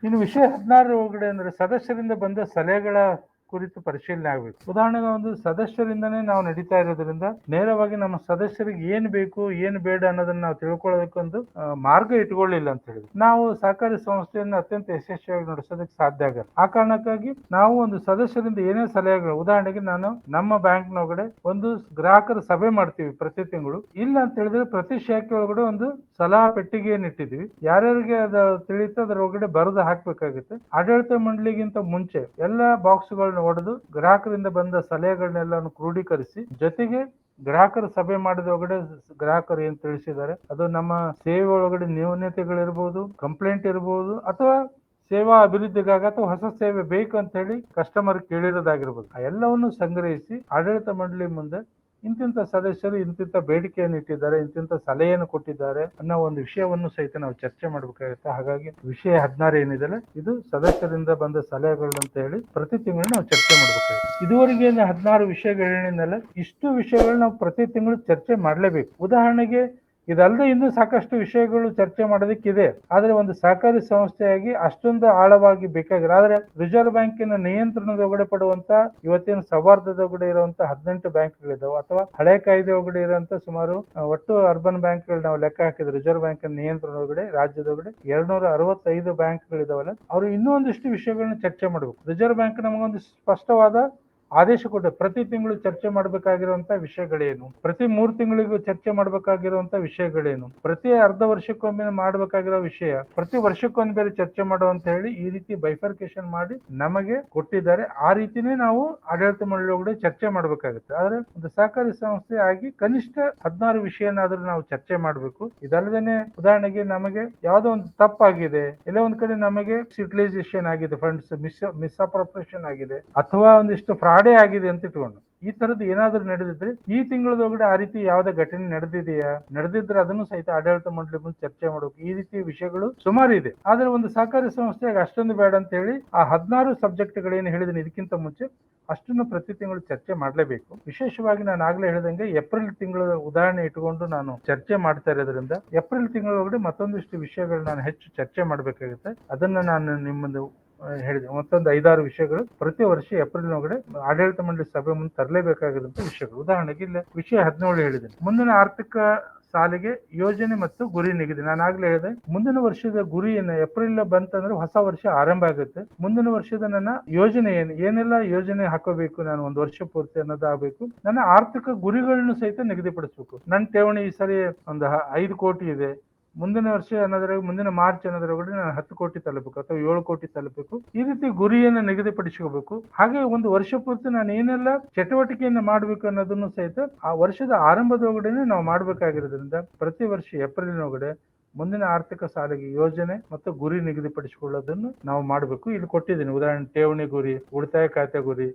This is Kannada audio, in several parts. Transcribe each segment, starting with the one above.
ಇನ್ನು ವಿಷಯ 16 ಒಳಗಡೆ ಅಂದ್ರೆ ಸದಸ್ಯರಿಂದ ಬಂದ ಸಲಹೆಗಳ ಕುರಿತು ಪರಿಶೀಲನೆ ಆಗಬೇಕು. ಉದಾಹರಣೆಗೆ ಒಂದು ಸದಸ್ಯರಿಂದನೇ ನಾವು ನಡೀತಾ ಇರೋದ್ರಿಂದ ನೇರವಾಗಿ ನಮ್ಮ ಸದಸ್ಯರಿಗೆ ಏನ್ ಬೇಕು ಏನ್ ಬೇಡ ಅನ್ನೋದನ್ನ ನಾವು ತಿಳ್ಕೊಳ್ಳೋದಕ್ಕೊಂದು ಮಾರ್ಗ ಇಟ್ಕೊಳ್ಳಿಲ್ಲ ಅಂತ ಹೇಳಿದ್ರೆ ನಾವು ಸಹಕಾರಿ ಸಂಸ್ಥೆಯನ್ನು ಅತ್ಯಂತ ಯಶಸ್ವಿಯಾಗಿ ನಡೆಸೋದಕ್ಕೆ ಸಾಧ್ಯ ಆಗಲ್ಲ. ಆ ಕಾರಣಕ್ಕಾಗಿ ನಾವು ಒಂದು ಸದಸ್ಯರಿಂದ ಏನೇ ಸಲಹೆಗಳು, ಉದಾಹರಣೆಗೆ ನಾನು ನಮ್ಮ ಬ್ಯಾಂಕ್ನೊಳಗಡೆ ಒಂದು ಗ್ರಾಹಕರ ಸಭೆ ಮಾಡ್ತೀವಿ ಪ್ರತಿ ತಿಂಗಳು. ಇಲ್ಲ ಅಂತ ಹೇಳಿದ್ರೆ ಪ್ರತಿ ಶಾಖೆ ಒಳಗಡೆ ಒಂದು ಸಲಹಾ ಪೆಟ್ಟಿಗೆಯನ್ನು ಇಟ್ಟಿದ್ವಿ. ಯಾರ್ಯಾರಿಗೆ ಅದ ತಿಳಿಯುತ್ತೆ ಅದರ ಒಳಗಡೆ ಬರೆದು ಹಾಕ್ಬೇಕಾಗುತ್ತೆ. ಆಡಳಿತ ಮಂಡಳಿಗಿಂತ ಮುಂಚೆ ಎಲ್ಲಾ ಬಾಕ್ಸ್ಗಳನ್ನ ಒಡೆದು ಗ್ರಾಹಕರಿಂದ ಬಂದ ಸಲಹೆಗಳನ್ನೆಲ್ಲಾನು ಕ್ರೋಢೀಕರಿಸಿ, ಜೊತೆಗೆ ಗ್ರಾಹಕರ ಸಭೆ ಮಾಡಿದ ಒಳಗಡೆ ಗ್ರಾಹಕರು ಏನ್ ತಿಳಿಸಿದ್ದಾರೆ, ಅದು ನಮ್ಮ ಸೇವೆ ಒಳಗಡೆ ನ್ಯೂನತೆಗಳಿರ್ಬೋದು, ಕಂಪ್ಲೇಂಟ್ ಇರಬಹುದು, ಅಥವಾ ಸೇವಾ ಅಭಿವೃದ್ಧಿಗಾಗಿ ಅಥವಾ ಹೊಸ ಸೇವೆ ಬೇಕು ಅಂತ ಹೇಳಿ ಕಸ್ಟಮರ್ ಕೇಳಿರೋದಾಗಿರ್ಬೋದು, ಆ ಎಲ್ಲವನ್ನು ಸಂಗ್ರಹಿಸಿ ಆಡಳಿತ ಮಂಡಳಿ ಮುಂದೆ ಇಂತಿಂತ ಸದಸ್ಯರು ಇಂತಿಂತ ಬೇಡಿಕೆಯನ್ನು ಇಟ್ಟಿದ್ದಾರೆ, ಇಂತಿಂತ ಸಲಹೆಯನ್ನು ಕೊಟ್ಟಿದ್ದಾರೆ ಅನ್ನೋ ಒಂದು ವಿಷಯವನ್ನು ಸಹಿತ ನಾವು ಚರ್ಚೆ ಮಾಡ್ಬೇಕಾಗುತ್ತೆ. ಹಾಗಾಗಿ ವಿಷಯ 16 ಏನಿದೆ ಇದು ಸದಸ್ಯರಿಂದ ಬಂದ ಸಲಹೆಗಳು ಅಂತ ಹೇಳಿ ಪ್ರತಿ ತಿಂಗಳು ನಾವು ಚರ್ಚೆ ಮಾಡ್ಬೇಕಾಗುತ್ತೆ. ಇದುವರೆಗೆ 16 ವಿಷಯಗಳೇನಿಲ್ಲ, ಇಷ್ಟು ವಿಷಯಗಳು ನಾವು ಪ್ರತಿ ತಿಂಗಳು ಚರ್ಚೆ ಮಾಡ್ಲೇಬೇಕು. ಉದಾಹರಣೆಗೆ ಇದಲ್ಲದೆ ಇನ್ನೂ ಸಾಕಷ್ಟು ವಿಷಯಗಳು ಚರ್ಚೆ ಮಾಡೋದಕ್ಕಿದೆ, ಆದ್ರೆ ಒಂದು ಸಹಕಾರಿ ಸಂಸ್ಥೆಯಾಗಿ ಅಷ್ಟೊಂದು ಆಳವಾಗಿ ಬೇಕಾಗಿಲ್ಲ. ಆದ್ರೆ ರಿಸರ್ವ್ ಬ್ಯಾಂಕಿನ ನಿಯಂತ್ರಣದ ಒಳಗಡೆ ಪಡುವಂತ ಇವತ್ತಿನ ಸೌಹಾರ್ದದ ಒಳಗಡೆ ಇರುವಂತ 18 ಬ್ಯಾಂಕ್ಗಳಿದಾವೆ, ಅಥವಾ ಹಳೆ ಕಾಯ್ದೆ ಒಳಗಡೆ ಇರುವಂತ ಸುಮಾರು ಒಟ್ಟು ಅರ್ಬನ್ ಬ್ಯಾಂಕ್ಗಳು ನಾವು ಲೆಕ್ಕ ಹಾಕಿದ್ರೆ ರಿಸರ್ವ್ ಬ್ಯಾಂಕಿನ ನಿಯಂತ್ರಣ ಒಳಗಡೆ ರಾಜ್ಯದೊಳಗಡೆ 265 ಬ್ಯಾಂಕ್ಗಳಿದಾವಲ್ಲ, ಅವರು ಇನ್ನೂ ಒಂದಿಷ್ಟು ವಿಷಯಗಳನ್ನ ಚರ್ಚೆ ಮಾಡ್ಬೇಕು. ರಿಸರ್ವ್ ಬ್ಯಾಂಕ್ ನಮಗೊಂದು ಸ್ಪಷ್ಟವಾದ ಆದೇಶ ಕೊಟ್ಟೆ, ಪ್ರತಿ ತಿಂಗಳು ಚರ್ಚೆ ಮಾಡಬೇಕಾಗಿರುವಂತ ವಿಷಯಗಳೇನು, ಪ್ರತಿ 3 ತಿಂಗಳಿಗೂ ಚರ್ಚೆ ಮಾಡಬೇಕಾಗಿರುವಂತ ವಿಷಯಗಳೇನು, ಪ್ರತಿ ಅರ್ಧ ವರ್ಷಕ್ಕೊಮ್ಮೆ ಮಾಡಬೇಕಾಗಿರೋ ವಿಷಯ, ಪ್ರತಿ ವರ್ಷಕ್ಕೊಂದು ಬೇರೆ ಚರ್ಚೆ ಮಾಡುವ ಅಂತ ಹೇಳಿ ಈ ರೀತಿ ಬೈಫರ್ಕೇಶನ್ ಮಾಡಿ ನಮಗೆ ಕೊಟ್ಟಿದ್ದಾರೆ. ಆ ರೀತಿನೇ ನಾವು ಆಡಳಿತ ಮಂಡಳಿ ಒಳಗಡೆ ಚರ್ಚೆ ಮಾಡ್ಬೇಕಾಗುತ್ತೆ. ಆದ್ರೆ ಒಂದು ಸಹಕಾರಿ ಸಂಸ್ಥೆ ಆಗಿ ಕನಿಷ್ಠ 16 ವಿಷಯನಾದ್ರೂ ನಾವು ಚರ್ಚೆ ಮಾಡ್ಬೇಕು. ಇದಲ್ಲದೇನೆ ಉದಾಹರಣೆಗೆ ನಮಗೆ ಯಾವ್ದೋ ಒಂದು ತಪ್ಪಾಗಿದೆ, ಇಲ್ಲ ಒಂದ್ ಕಡೆ ನಮಗೆ ಯುಟಿಲೈಸೇಷನ್ ಆಗಿದೆ, ಫಂಡ್ಸ್ ಮಿಸ್ಅಪ್ರೋಪ್ರಿಯೇಷನ್ ಆಗಿದೆ, ಅಥವಾ ಒಂದಿಷ್ಟು ಫ್ರಾಡೇ ಆಗಿದೆ ಅಂತ ಇಟ್ಕೊಂಡು ಈ ತರದ್ದು ಏನಾದ್ರೂ ನಡೆದಿದ್ರೆ ಈ ತಿಂಗಳದೊಳಗಡೆ ಆ ರೀತಿ ಯಾವ್ದೇ ಘಟನೆ ನಡೆದಿದ್ರೆ ಅದನ್ನು ಸಹಿತ ಆಡಳಿತ ಮಂಡಳಿ ಮುಂದೆ ಚರ್ಚೆ ಮಾಡಬೇಕು. ಈ ರೀತಿ ವಿಷಯಗಳು ಸುಮಾರು ಇದೆ. ಆದ್ರೆ ಒಂದು ಸಹಕಾರಿ ಸಂಸ್ಥೆಗೆ ಅಷ್ಟೊಂದು ಬೇಡ ಅಂತ ಹೇಳಿ ಆ 16 ಸಬ್ಜೆಕ್ಟ್ಗಳೇನು ಹೇಳಿದೀನಿ ಇದಕ್ಕಿಂತ ಮುಂಚೆ ಅಷ್ಟನ್ನು ಪ್ರತಿ ತಿಂಗಳು ಚರ್ಚೆ ಮಾಡಲೇಬೇಕು. ವಿಶೇಷವಾಗಿ ನಾನು ಆಗ್ಲೇ ಹೇಳಿದಂಗೆ ಏಪ್ರಿಲ್ ತಿಂಗಳ ಉದಾಹರಣೆ ಇಟ್ಕೊಂಡು ನಾನು ಚರ್ಚೆ ಮಾಡ್ತಾ ಇರೋದ್ರಿಂದ ಏಪ್ರಿಲ್ ತಿಂಗಳೊಳಗಡೆ ಮತ್ತೊಂದಿಷ್ಟು ವಿಷಯಗಳು ನಾನು ಹೆಚ್ಚು ಚರ್ಚೆ ಮಾಡ್ಬೇಕಾಗುತ್ತೆ. ಅದನ್ನ ನಾನು ನಿಮ್ಮದು ಹೇಳಿದೆ. ಮತ್ತೊಂದು 5-6 ವಿಷಯಗಳು ಪ್ರತಿ ವರ್ಷ ಏಪ್ರಿಲ್ ಒಳಗಡೆ ಆಡಳಿತ ಮಂಡಳಿ ಸಭೆ ಮುಂದೆ ತರಲೇಬೇಕಾಗಿರುವಂತ ವಿಷಯಗಳು. ಉದಾಹರಣೆಗೆ ಇಲ್ಲ ವಿಷಯ 17 ಹೇಳಿದ್ದೇನೆ, ಮುಂದಿನ ಆರ್ಥಿಕ ಸಾಲಿಗೆ ಯೋಜನೆ ಮತ್ತು ಗುರಿ ನಿಗದಿ. ನಾನು ಆಗ್ಲೇ ಹೇಳಿದೆ, ಮುಂದಿನ ವರ್ಷದ ಗುರಿಯನ್ನ ಏಪ್ರಿಲ್ ಬಂತಂದ್ರೆ ಹೊಸ ವರ್ಷ ಆರಂಭ ಆಗುತ್ತೆ. ಮುಂದಿನ ವರ್ಷದ ನನ್ನ ಯೋಜನೆ ಏನೆಲ್ಲ ಯೋಜನೆ ಹಾಕೋಬೇಕು ನಾನು ಒಂದು ವರ್ಷ ಪೂರ್ತಿ ಅನ್ನೋದಾಗಬೇಕು. ನನ್ನ ಆರ್ಥಿಕ ಗುರಿಗಳನ್ನು ಸಹಿತ ನಿಗದಿಪಡಿಸಬೇಕು. ನನ್ನ ಠೇವಣಿ ಈ ಸರಿ ಒಂದು 5 ಕೋಟಿ ಇದೆ, ಮುಂದಿನ ವರ್ಷ ಅನ್ನೋದ್ರಾಗ ಮುಂದಿನ ಮಾರ್ಚ್ ಅನ್ನೋದ್ರೊಳಗಡೆ ನಾನು 10 ಕೋಟಿ ತಲುಪಬೇಕು ಅಥವಾ 7 ಕೋಟಿ ತಲುಪಬೇಕು. ಈ ರೀತಿ ಗುರಿಯನ್ನು ನಿಗದಿಪಡಿಸ್ಕೋಬೇಕು. ಹಾಗೆ ಒಂದು ವರ್ಷ ಪೂರ್ತಿ ನಾನು ಏನೆಲ್ಲ ಚಟುವಟಿಕೆಯನ್ನು ಮಾಡ್ಬೇಕು ಅನ್ನೋದನ್ನು ಸಹಿತ ಆ ವರ್ಷದ ಆರಂಭದೊಳಗಡೆ ನಾವು ಮಾಡ್ಬೇಕಾಗಿರೋದ್ರಿಂದ ಪ್ರತಿ ವರ್ಷ ಏಪ್ರಿಲ್ನೊಳಗಡೆ ಮುಂದಿನ ಆರ್ಥಿಕ ಸಾಲಿಗೆ ಯೋಜನೆ ಮತ್ತು ಗುರಿ ನಿಗದಿಪಡಿಸಿಕೊಳ್ಳೋದನ್ನು ನಾವು ಮಾಡಬೇಕು. ಇಲ್ಲಿ ಕೊಟ್ಟಿದ್ದೀನಿ ಉದಾಹರಣೆ, ಠೇವಣಿ ಗುರಿ, ಉಳಿತಾಯ ಖಾತೆ ಗುರಿ,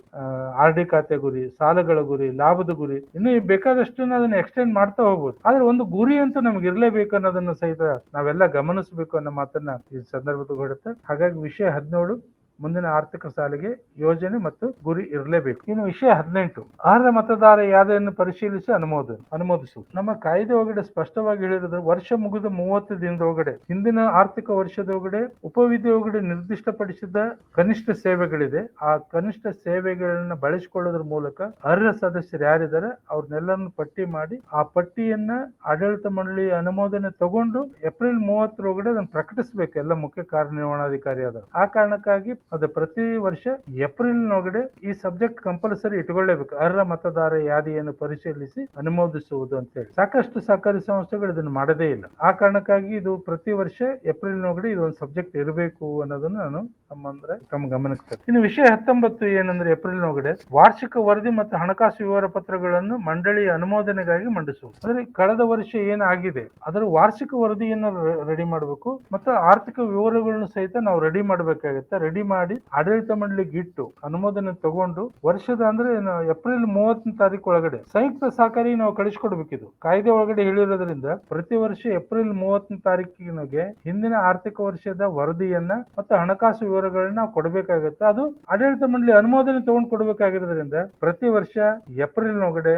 RD ಖಾತೆ ಗುರಿ, ಸಾಲಗಳ ಗುರಿ, ಲಾಭದ ಗುರಿ, ಇನ್ನು ಬೇಕಾದಷ್ಟು ಅದನ್ನ ಎಕ್ಸ್ಟೆಂಡ್ ಮಾಡ್ತಾ ಹೋಗ್ಬೋದು. ಆದ್ರೆ ಒಂದು ಗುರಿ ಅಂತೂ ನಮ್ಗೆ ಇರ್ಲೇಬೇಕು ಅನ್ನೋದನ್ನ ಸಹಿತ ನಾವೆಲ್ಲ ಗಮನಿಸಬೇಕು ಅನ್ನೋ ಮಾತನ್ನ ಈ ಸಂದರ್ಭದಲ್ಲಿ ಹೊಡುತ್ತೆ. ಹಾಗಾಗಿ ವಿಷಯ 17 ಮುಂದಿನ ಆರ್ಥಿಕ ಸಾಲಿಗೆ ಯೋಜನೆ ಮತ್ತು ಗುರಿ ಇರಲೇಬೇಕು. ಇನ್ನು ವಿಷಯ 18 ಅರ್ಹ ಮತದಾರ ಯಾದನ್ನು ಪರಿಶೀಲಿಸಿ ಅನುಮೋದಿಸು. ನಮ್ಮ ಕಾಯ್ದೆ ಒಳಗಡೆ ಸ್ಪಷ್ಟವಾಗಿ ಹೇಳಿರೋದು, ವರ್ಷ ಮುಗಿದ 30 ದಿನದೊಳಗಡೆ ಹಿಂದಿನ ಆರ್ಥಿಕ ವರ್ಷದೊಳಗಡೆ ಉಪವಿಧಿ ಒಳಗಡೆ ನಿರ್ದಿಷ್ಟಪಡಿಸಿದ ಕನಿಷ್ಠ ಸೇವೆಗಳಿದೆ. ಆ ಕನಿಷ್ಠ ಸೇವೆಗಳನ್ನ ಬಳಸಿಕೊಳ್ಳೋದ್ರ ಮೂಲಕ ಅರ್ಹ ಸದಸ್ಯರು ಯಾರಿದ್ದಾರೆ ಅವ್ರನ್ನೆಲ್ಲರನ್ನು ಪಟ್ಟಿ ಮಾಡಿ ಆ ಪಟ್ಟಿಯನ್ನ ಆಡಳಿತ ಮಂಡಳಿ ಅನುಮೋದನೆ ತಗೊಂಡು ಏಪ್ರಿಲ್ 30 ಅದನ್ನು ಪ್ರಕಟಿಸಬೇಕು ಎಲ್ಲ ಮುಖ್ಯ ಕಾರ್ಯನಿರ್ವಹಣಾಧಿಕಾರಿ ಆದ. ಆ ಕಾರಣಕ್ಕಾಗಿ ಅದು ಪ್ರತಿ ವರ್ಷ ಏಪ್ರಿಲ್ನೊಳಗಡೆ ಈ ಸಬ್ಜೆಕ್ಟ್ ಕಂಪಲ್ಸರಿ ಇಟ್ಕೊಳ್ಳೇಬೇಕು, ಅರ್ಹ ಮತದಾರ ಯಾದಿಯನ್ನು ಪರಿಶೀಲಿಸಿ ಅನುಮೋದಿಸುವುದು ಅಂತ ಹೇಳಿ. ಸಾಕಷ್ಟು ಸಹಕಾರಿ ಸಂಸ್ಥೆಗಳು ಇದನ್ನು ಮಾಡದೇ ಇಲ್ಲ. ಆ ಕಾರಣಕ್ಕಾಗಿ ಇದು ಪ್ರತಿ ವರ್ಷ ಏಪ್ರಿಲ್ನೊಳಗಡೆ ಇದೊಂದು ಸಬ್ಜೆಕ್ಟ್ ಇರಬೇಕು ಅನ್ನೋದನ್ನು ನಾನು ತಮ್ಮ ಗಮನಕ್ಕೆ ತರ್ತೇನೆ. ಇನ್ನು ವಿಷಯ 19 ಏನಂದ್ರೆ ಏಪ್ರಿಲ್ನೊಳಗಡೆ ವಾರ್ಷಿಕ ವರದಿ ಮತ್ತು ಹಣಕಾಸು ವಿವರ ಪತ್ರಗಳನ್ನು ಮಂಡಳಿಯ ಅನುಮೋದನೆಗಾಗಿ ಮಂಡಿಸುವುದು. ಅಂದ್ರೆ ಕಳೆದ ವರ್ಷ ಏನಾಗಿದೆ ಅದರ ವಾರ್ಷಿಕ ವರದಿಯನ್ನು ರೆಡಿ ಮಾಡಬೇಕು ಮತ್ತು ಆರ್ಥಿಕ ವಿವರಗಳನ್ನು ಸಹಿತ ನಾವು ರೆಡಿ ಮಾಡಬೇಕಾಗುತ್ತೆ. ರೆಡಿ ಮಾಡಿ ಆಡಳಿತ ಮಂಡಳಿಗೆ ಇಟ್ಟು ಅನುಮೋದನೆ ತಗೊಂಡು ವರ್ಷದ ಅಂದ್ರೆ ಏಪ್ರಿಲ್ 30 ತಾರೀಕು ಒಳಗಡೆ ಸಂಯುಕ್ತ ಸಹಕಾರಿ ನಾವು ಕಳಿಸ್ಕೊಡ್ಬೇಕಿದು. ಕಾಯ್ದೆ ಒಳಗಡೆ ಹೇಳಿರೋದ್ರಿಂದ ಪ್ರತಿ ವರ್ಷ ಏಪ್ರಿಲ್ 30 ತಾರೀಕಿಗೆ ಹಿಂದಿನ ಆರ್ಥಿಕ ವರ್ಷದ ವರದಿಯನ್ನ ಮತ್ತು ಹಣಕಾಸು ವಿವರಗಳನ್ನ ನಾವು ಕೊಡಬೇಕಾಗುತ್ತೆ. ಅದು ಆಡಳಿತ ಮಂಡಳಿ ಅನುಮೋದನೆ ತಗೊಂಡು ಕೊಡಬೇಕಾಗಿರೋದ್ರಿಂದ ಪ್ರತಿ ವರ್ಷ ಏಪ್ರಿಲ್ನೊಳಗಡೆ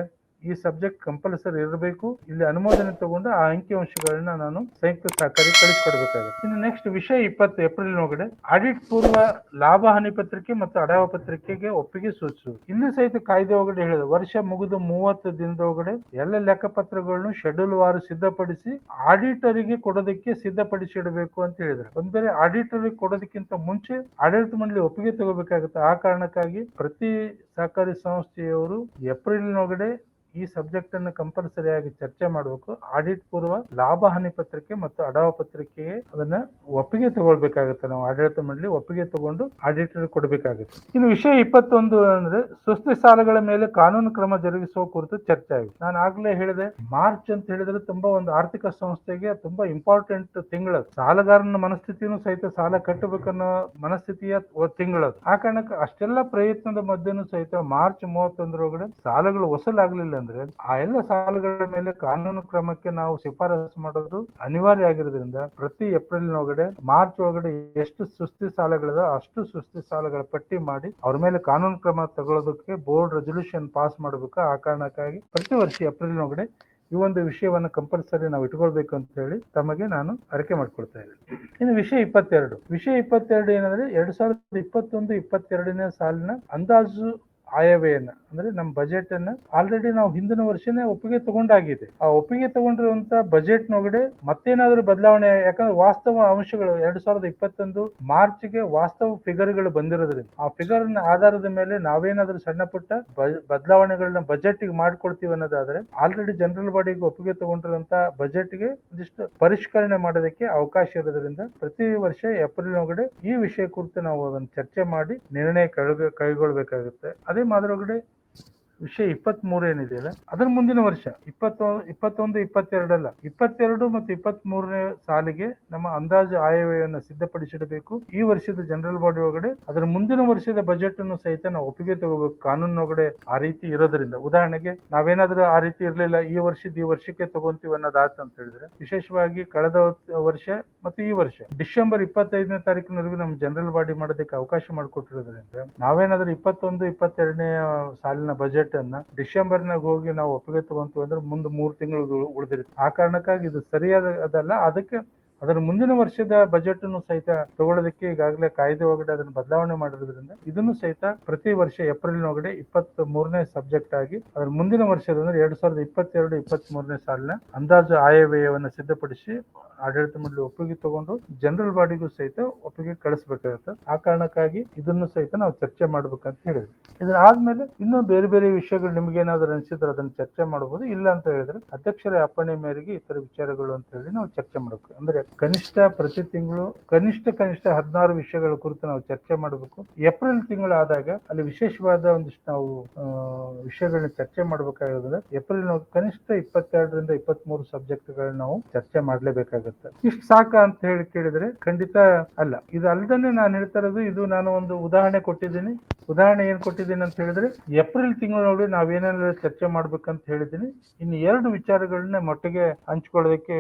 ಈ ಸಬ್ಜೆಕ್ಟ್ ಕಂಪಲ್ಸರಿ ಇರಬೇಕು. ಇಲ್ಲಿ ಅನುಮೋದನೆ ತಗೊಂಡು ಆ ಅಂಕಿಅಂಶಗಳನ್ನ ನಾನು ಸಂಯುಕ್ತ ಸಹಕಾರಿ ಕಳಿಸ್ಕೊಡ್ಬೇಕಾಗುತ್ತೆ. ಇನ್ನು ನೆಕ್ಸ್ಟ್ ವಿಷಯ 20 ಏಪ್ರಿಲ್ ಒಳಗಡೆ ಆಡಿಟ್ ಪೂರ್ವ ಲಾಭ ಹಾನಿ ಪತ್ರಿಕೆ ಮತ್ತು ಅಡಾವ ಪತ್ರಿಕೆಗೆ ಒಪ್ಪಿಗೆ ಸೂಚಿಸುವುದು. ಇಲ್ಲಿ ಸಹಿತ ಕಾಯ್ದೆ ಒಳಗಡೆ ಹೇಳಿದೆ, ವರ್ಷ ಮುಗಿದು 30 ದಿನದೊಳಗಡೆ ಎಲ್ಲ ಲೆಕ್ಕಪತ್ರಗಳನ್ನು ಶೆಡ್ಯೂಲ್ ವಾರು ಸಿದ್ಧಪಡಿಸಿ ಆಡಿಟರಿಗೆ ಕೊಡೋದಕ್ಕೆ ಸಿದ್ಧಪಡಿಸಿಡಬೇಕು ಅಂತ ಹೇಳಿದ್ರು. ಒಂದ್ ಬೇರೆ ಆಡಿಟರಿಗೆ ಕೊಡೋದಕ್ಕಿಂತ ಮುಂಚೆ ಆಡಳಿತ ಮಂಡಳಿ ಒಪ್ಪಿಗೆ ತಗೋಬೇಕಾಗುತ್ತೆ. ಆ ಕಾರಣಕ್ಕಾಗಿ ಪ್ರತಿ ಸಹಕಾರಿ ಸಂಸ್ಥೆಯವರು ಏಪ್ರಿಲ್ನೊಳಗಡೆ ಈ ಸಬ್ಜೆಕ್ಟ್ ಅನ್ನು ಕಂಪಲ್ಸರಿ ಆಗಿ ಚರ್ಚೆ ಮಾಡಬೇಕು. ಆಡಿಟ್ ಪೂರ್ವ ಲಾಭ ಹಾನಿ ಪತ್ರಿಕೆ ಮತ್ತು ಅಡಾವ ಪತ್ರಿಕೆಗೆ ಅದನ್ನ ಒಪ್ಪಿಗೆ ತಗೊಳ್ಬೇಕಾಗುತ್ತೆ. ನಾವು ಆಡಳಿತ ಮಂಡಳಿ ಒಪ್ಪಿಗೆ ತಗೊಂಡು ಆಡಿಟರ್ ಕೊಡಬೇಕಾಗುತ್ತೆ. ಇನ್ನು ವಿಷಯ 21 ಅಂದ್ರೆ ಸುಸ್ತಿ ಸಾಲಗಳ ಮೇಲೆ ಕಾನೂನು ಕ್ರಮ ಜರುಗಿಸುವ ಕುರಿತು ಚರ್ಚೆ ಆಗಿದೆ. ನಾನು ಆಗ್ಲೇ ಹೇಳಿದೆ, ಮಾರ್ಚ್ ಅಂತ ಹೇಳಿದ್ರೆ ತುಂಬಾ ಒಂದು ಆರ್ಥಿಕ ಸಂಸ್ಥೆಗೆ ತುಂಬಾ ಇಂಪಾರ್ಟೆಂಟ್ ತಿಂಗಳದು. ಸಾಲಗಾರನ ಮನಸ್ಥಿತಿನೂ ಸಹಿತ ಸಾಲ ಕಟ್ಟಬೇಕನ್ನೋ ಮನಸ್ಥಿತಿಯ ತಿಂಗಳದು. ಆ ಕಾರಣಕ್ಕೆ ಅಷ್ಟೆಲ್ಲ ಪ್ರಯತ್ನದ ಮಧ್ಯನೂ ಸಹಿತ ಮಾರ್ಚ್ 31 ಸಾಲಗಳು ವಸೂಲಾಗ್ಲಿಲ್ಲ ಅಂದ್ರೆ ಆ ಎಲ್ಲ ಸಾಲಗಳ ಮೇಲೆ ಕಾನೂನು ಕ್ರಮಕ್ಕೆ ನಾವು ಶಿಫಾರಸು ಮಾಡೋದು ಅನಿವಾರ್ಯ ಆಗಿರೋದ್ರಿಂದ ಪ್ರತಿ ಏಪ್ರಿಲ್ ಒಳಗಡೆ ಮಾರ್ಚ್ ಒಳಗಡೆ ಎಷ್ಟು ಸುಸ್ತಿ ಸಾಲಗಳಿದ ಅಷ್ಟು ಸುಸ್ತಿ ಸಾಲಗಳ ಪಟ್ಟಿ ಮಾಡಿ ಅವ್ರ ಮೇಲೆ ಕಾನೂನು ಕ್ರಮ ತಗೊಳ್ಳೋದಕ್ಕೆ ಬೋರ್ಡ್ ರೆಸೊಲ್ಯೂಷನ್ ಪಾಸ್ ಮಾಡಬೇಕು. ಆ ಕಾರಣಕ್ಕಾಗಿ ಪ್ರತಿ ವರ್ಷ ಏಪ್ರಿಲ್ ಒಳಗಡೆ ಈ ಒಂದು ವಿಷಯವನ್ನ ಕಂಪಲ್ಸರಿ ನಾವು ಇಟ್ಕೊಳ್ಬೇಕು ಅಂತ ಹೇಳಿ ತಮಗೆ ನಾನು ಅರಿಕೆ ಮಾಡ್ಕೊಳ್ತಾ ಇದ್ದೀನಿ. ಇನ್ನು ವಿಷಯ 22 ಏನಂದ್ರೆ 2021-22ನೇ ಸಾಲಿನ ಅಂದಾಜು ಆಯವ್ಯಯನ ಅಂದ್ರೆ ನಮ್ಮ ಬಜೆಟ್ ಅನ್ನ ಆಲ್ರೆಡಿ ನಾವು ಹಿಂದಿನ ವರ್ಷನೇ ಒಪ್ಪಿಗೆ ತಗೊಂಡಾಗಿದೆ. ಆ ಒಪ್ಪಿಗೆ ತಗೊಂಡಿರುವಂತ ಬಜೆಟ್ ನೊಳಗಡೆ ಮತ್ತೇನಾದ್ರೂ ಬದಲಾವಣೆ, ಯಾಕಂದ್ರೆ ವಾಸ್ತವ ಅಂಶಗಳು 2021 ಮಾರ್ಚ್ಗೆ ವಾಸ್ತವ ಫಿಗರ್ಗಳು ಬಂದಿರೋದ್ರಿಂದ ಆ ಫಿಗರ್ ಆಧಾರದ ಮೇಲೆ ನಾವೇನಾದ್ರೂ ಸಣ್ಣ ಪುಟ್ಟ ಬದಲಾವಣೆಗಳನ್ನ ಬಜೆಟ್ ಗೆ ಮಾಡ್ಕೊಡ್ತೀವಿ ಅನ್ನೋದಾದ್ರೆ ಆಲ್ರೆಡಿ ಜನರಲ್ ಬಾಡಿಗೆ ಒಪ್ಪಿಗೆ ತಗೊಂಡಿರುವಂತ ಬಜೆಟ್ ಗೆ ಒಂದಿಷ್ಟು ಪರಿಷ್ಕರಣೆ ಮಾಡೋದಕ್ಕೆ ಅವಕಾಶ ಇರೋದ್ರಿಂದ ಪ್ರತಿ ವರ್ಷ ಏಪ್ರಿಲ್ ಒಳಗಡೆ ಈ ವಿಷಯ ಕುರಿತು ನಾವು ಅದನ್ನು ಚರ್ಚೆ ಮಾಡಿ ನಿರ್ಣಯ ಕೈಗೊಳ್ಬೇಕಾಗುತ್ತೆ. ಅದೇ ಮಾದರೊಳಗಡೆ ವಿಷಯ 23 ಏನಿದೆಯಲ್ಲ ಅದರ ಮುಂದಿನ ವರ್ಷ 21-22 ಅಲ್ಲ, 22 ಮತ್ತು 23ನೇ ಸಾಲಿಗೆ ನಮ್ಮ ಅಂದಾಜು ಆಯವ್ಯಯವನ್ನು ಸಿದ್ಧಪಡಿಸಿಡಬೇಕು. ಈ ವರ್ಷದ ಜನರಲ್ ಬಾಡಿ ಒಳಗಡೆ ಅದರ ಮುಂದಿನ ವರ್ಷದ ಬಜೆಟ್ ಅನ್ನು ಸಹಿತ ನಾವು ಒಪ್ಪಿಗೆ ತಗೋಬೇಕು. ಕಾನೂನು ಒಳಗಡೆ ಆ ರೀತಿ ಇರೋದ್ರಿಂದ, ಉದಾಹರಣೆಗೆ ನಾವೇನಾದ್ರೂ ಆ ರೀತಿ ಇರ್ಲಿಲ್ಲ, ಈ ವರ್ಷಕ್ಕೆ ತಗೊಂತೀವಿ ಅನ್ನೋದಾತ ಅಂತ ಹೇಳಿದ್ರೆ, ವಿಶೇಷವಾಗಿ ಕಳೆದ ವರ್ಷ ಮತ್ತು ಈ ವರ್ಷ ಡಿಸೆಂಬರ್ 25ನೇ ತಾರೀಕಿನವರೆಗೂ ನಮ್ಮ ಜನರಲ್ ಬಾಡಿ ಮಾಡೋದಕ್ಕೆ ಅವಕಾಶ ಮಾಡಿಕೊಟ್ಟಿರೋದ್ರಿಂದ ನಾವೇನಾದ್ರೂ 21-22ನೇ ಸಾಲಿನ ಬಜೆಟ್ ಅನ್ನ ಡಿಸೆಂಬರ್ನಾಗ ಹೋಗಿ ನಾವು ಒಪ್ಪಿಗೆ ತಗೊಂತೀವಿ ಅಂದ್ರೆ ಮುಂದೆ 3 ತಿಂಗಳು ಉಳಿದಿರುತ್ತೆ. ಆ ಕಾರಣಕ್ಕಾಗಿ ಇದು ಸರಿಯಾದಲ್ಲ. ಅದಕ್ಕೆ ಅದರ ಮುಂದಿನ ವರ್ಷದ ಬಜೆಟ್ ಅನ್ನು ಸಹಿತ ತಗೊಳ್ಳೋದಕ್ಕೆ ಈಗಾಗಲೇ ಕಾಯ್ದೆ ಒಳಗಡೆ ಅದನ್ನು ಬದಲಾವಣೆ ಮಾಡಿರೋದ್ರಿಂದ ಇದನ್ನು ಸಹಿತ ಪ್ರತಿ ವರ್ಷ ಏಪ್ರಿಲ್ ಒಳಗಡೆ 23ನೇ ಸಬ್ಜೆಕ್ಟ್ ಆಗಿ ಅದರ ಮುಂದಿನ ವರ್ಷದ ಅಂದ್ರೆ 2022-23ನೇ ಸಾಲಿನ ಅಂದಾಜು ಆಯವ್ಯಯವನ್ನು ಸಿದ್ಧಪಡಿಸಿ ಆಡಳಿತ ಮಂಡಳಿ ಒಪ್ಪಿಗೆ ತಗೊಂಡು ಜನರಲ್ ಬಾಡಿಗೂ ಸಹಿತ ಒಪ್ಪಿಗೆ ಕಳಿಸ್ಬೇಕಾಗುತ್ತೆ. ಆ ಕಾರಣಕ್ಕಾಗಿ ಇದನ್ನು ಸಹಿತ ನಾವು ಚರ್ಚೆ ಮಾಡ್ಬೇಕಂತ ಹೇಳಿದ್ವಿ. ಇದಾದ್ಮೇಲೆ ಇನ್ನೂ ಬೇರೆ ಬೇರೆ ವಿಷಯಗಳು ನಿಮ್ಗೆ ಏನಾದ್ರು ಅನಿಸಿದ್ರೆ ಅದನ್ನ ಚರ್ಚೆ ಮಾಡಬಹುದು. ಇಲ್ಲ ಅಂತ ಹೇಳಿದ್ರೆ ಅಧ್ಯಕ್ಷರ ಅಪ್ಪಣೆ ಮೇರೆಗೆ ಇತರ ವಿಚಾರಗಳು ಅಂತ ಹೇಳಿ ನಾವು ಚರ್ಚೆ ಮಾಡಬೇಕು. ಅಂದ್ರೆ ಕನಿಷ್ಠ ಪ್ರತಿ ತಿಂಗಳು ಕನಿಷ್ಠ 16 ವಿಷಯಗಳ ಕುರಿತು ನಾವು ಚರ್ಚೆ ಮಾಡಬೇಕು. ಏಪ್ರಿಲ್ ತಿಂಗಳು ಆದಾಗ ಅಲ್ಲಿ ವಿಶೇಷವಾದ ಒಂದಿಷ್ಟು ನಾವು ವಿಷಯಗಳನ್ನ ಚರ್ಚೆ ಮಾಡಬೇಕಾಗಿರೋದ್ರಿಂದ ಏಪ್ರಿಲ್ ಕನಿಷ್ಠ 22-23 ಸಬ್ಜೆಕ್ಟ್ಗಳನ್ನ ನಾವು ಚರ್ಚೆ ಮಾಡ್ಲೇಬೇಕಾಗುತ್ತೆ. ಇಷ್ಟು ಸಾಕ ಅಂತ ಹೇಳಿ ಕೇಳಿದ್ರೆ ಖಂಡಿತ ಅಲ್ಲ. ಇದು ಅಲ್ಲದನ್ನೇ ನಾನು ಹೇಳ್ತಾ ಇರೋದು, ಇದು ನಾನು ಒಂದು ಉದಾಹರಣೆ ಕೊಟ್ಟಿದ್ದೀನಿ. ಉದಾಹರಣೆ ಏನ್ ಕೊಟ್ಟಿದ್ದೀನಿ ಅಂತ ಹೇಳಿದ್ರೆ ಏಪ್ರಿಲ್ ತಿಂಗಳೊಳಗೆ ನಾವೇನಾದ್ರೂ ಚರ್ಚೆ ಮಾಡ್ಬೇಕಂತ ಹೇಳಿದ್ದೀನಿ. ಇನ್ನು 2 ವಿಚಾರಗಳನ್ನ ಮೊಟ್ಟಿಗೆ ಹಂಚ್ಕೊಳ್ಳೋದಕ್ಕೆ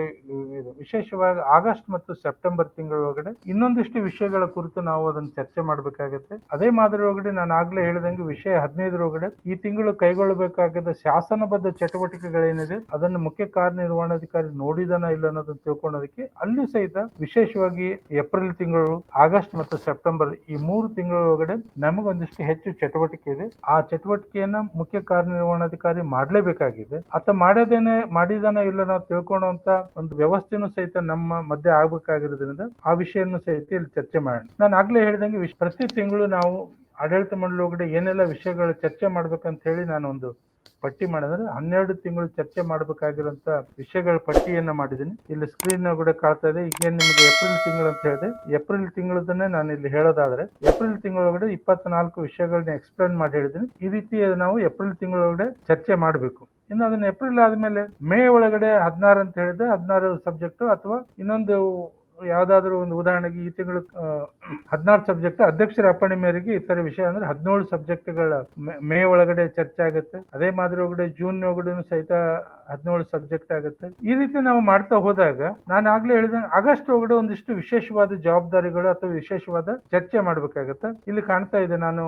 ವಿಶೇಷವಾಗಿ ಆಗಸ್ಟ್ ಮತ್ತು ಸೆಪ್ಟೆಂಬರ್ ತಿಂಗಳೊಳಗಡೆ ಇನ್ನೊಂದಿಷ್ಟು ವಿಷಯಗಳ ಕುರಿತು ನಾವು ಅದನ್ನ ಚರ್ಚೆ ಮಾಡ್ಬೇಕಾಗತ್ತೆ. ಅದೇ ಮಾದರಿ ಒಳಗಡೆ ನಾನು ಆಗ್ಲೇ ಹೇಳಿದಂಗೆ ವಿಷಯ 15 ಈ ತಿಂಗಳು ಕೈಗೊಳ್ಳಬೇಕಾದ ಶಾಸನಬದ್ಧ ಚಟುವಟಿಕೆಗಳೇನಿದೆ ಅದನ್ನು ಮುಖ್ಯ ಕಾರ್ಯನಿರ್ವಹಣಾಧಿಕಾರಿ ನೋಡಿದನ ಇಲ್ಲ ಅನ್ನೋದನ್ನ ತಿಳ್ಕೊಳ್ಳೋದಕ್ಕೆ ಅಲ್ಲಿ ಸಹಿತ ವಿಶೇಷವಾಗಿ ಏಪ್ರಿಲ್ ತಿಂಗಳು, ಆಗಸ್ಟ್ ಮತ್ತು ಸೆಪ್ಟೆಂಬರ್ ಈ 3 ತಿಂಗಳೊಳಗಡೆ ನಮಗೊಂದಿಷ್ಟು ಹೆಚ್ಚು ಚಟುವಟಿಕೆ ಇದೆ. ಆ ಚಟುವಟಿಕೆಯನ್ನ ಮುಖ್ಯ ಕಾರ್ಯನಿರ್ವಹಣಾಧಿಕಾರಿ ಮಾಡ್ಲೇಬೇಕಾಗಿದೆ. ಆತ ಮಾಡಿದಾನ ಇಲ್ಲ ನಾವು ತಿಳ್ಕೊಳ್ಳುವಂತ ಒಂದು ವ್ಯವಸ್ಥೆನೂ ಸಹಿತ ನಮ್ಮ ಮಧ್ಯೆ ಆಗ್ಬೇಕಾಗಿರೋದ್ರಿಂದ ಆ ವಿಷಯವನ್ನು ಸಹಿತ ಇಲ್ಲಿ ಚರ್ಚೆ ಮಾಡೋಣ. ನಾನು ಆಗ್ಲೇ ಹೇಳಿದಂಗೆ ಪ್ರತಿ ತಿಂಗಳು ನಾವು ಆಡಳಿತ ಮಂಡಳಿ ಒಳಗಡೆ ಏನೆಲ್ಲ ವಿಷಯಗಳು ಚರ್ಚೆ ಮಾಡ್ಬೇಕಂತ ಹೇಳಿ ನಾನು ಒಂದು ಪಟ್ಟಿ ಮಾಡಿದ್ರೆ 12 ತಿಂಗಳು ಚರ್ಚೆ ಮಾಡ್ಬೇಕಾಗಿರುವಂತ ವಿಷಯಗಳ ಪಟ್ಟಿಯನ್ನ ಮಾಡಿದ್ದೀನಿ. ಇಲ್ಲಿ ಸ್ಕ್ರೀನ್ ಒಳಗಡೆ ಕಾಣ್ತಾ ಇದೆ. ಈಗ ನಿಮಗೆ ಏಪ್ರಿಲ್ ತಿಂಗಳು ಅಂತ ಹೇಳಿದೆ. ಏಪ್ರಿಲ್ ತಿಂಗಳದನ್ನೇ ನಾನು ಇಲ್ಲಿ ಹೇಳೋದಾದ್ರೆ ಏಪ್ರಿಲ್ ತಿಂಗಳೊಳಗಡೆ 24 ವಿಷಯಗಳನ್ನ ಎಕ್ಸ್ಪ್ಲೇನ್ ಮಾಡಿ ಹೇಳಿದ್ದೀನಿ. ಈ ರೀತಿ ನಾವು ಏಪ್ರಿಲ್ ತಿಂಗಳೊಳಗಡೆ ಚರ್ಚೆ ಮಾಡಬೇಕು. ಇನ್ನು ಅದನ್ನ ಏಪ್ರಿಲ್ ಆದ್ಮೇಲೆ ಮೇ ಒಳಗಡೆ 16 ಅಂತ ಹೇಳಿದ್ರೆ 16 ಸಬ್ಜೆಕ್ಟ್ ಅಥವಾ ಇನ್ನೊಂದು ಯಾವ್ದಾದ್ರು ಒಂದು ಉದಾಹರಣೆಗೆ ಈ ತಿಂಗಳು 16 ಸಬ್ಜೆಕ್ಟ್ ಅಧ್ಯಕ್ಷರ ಅಪ್ಪಣೆ ಮೇರೆಗೆ ಇತರ ವಿಷಯ ಅಂದ್ರೆ 17 ಸಬ್ಜೆಕ್ಟ್ಗಳ ಮೇ ಒಳಗಡೆ ಚರ್ಚೆ ಆಗುತ್ತೆ. ಅದೇ ಮಾದರಿ ಒಳಗಡೆ ಜೂನ್ ಒಳಗಡೆ ಸಹಿತ 17 ಸಬ್ಜೆಕ್ಟ್ ಆಗುತ್ತೆ. ಈ ರೀತಿ ನಾವು ಮಾಡ್ತಾ ಹೋದಾಗ ನಾನು ಆಗ್ಲೇ ಹೇಳಿದ ಆಗಸ್ಟ್ ಒಳಗಡೆ ಒಂದಿಷ್ಟು ವಿಶೇಷವಾದ ಜವಾಬ್ದಾರಿಗಳು ಅಥವಾ ವಿಶೇಷವಾದ ಚರ್ಚೆ ಮಾಡ್ಬೇಕಾಗತ್ತೆ. ಇಲ್ಲಿ ಕಾಣ್ತಾ ಇದೆ, ನಾನು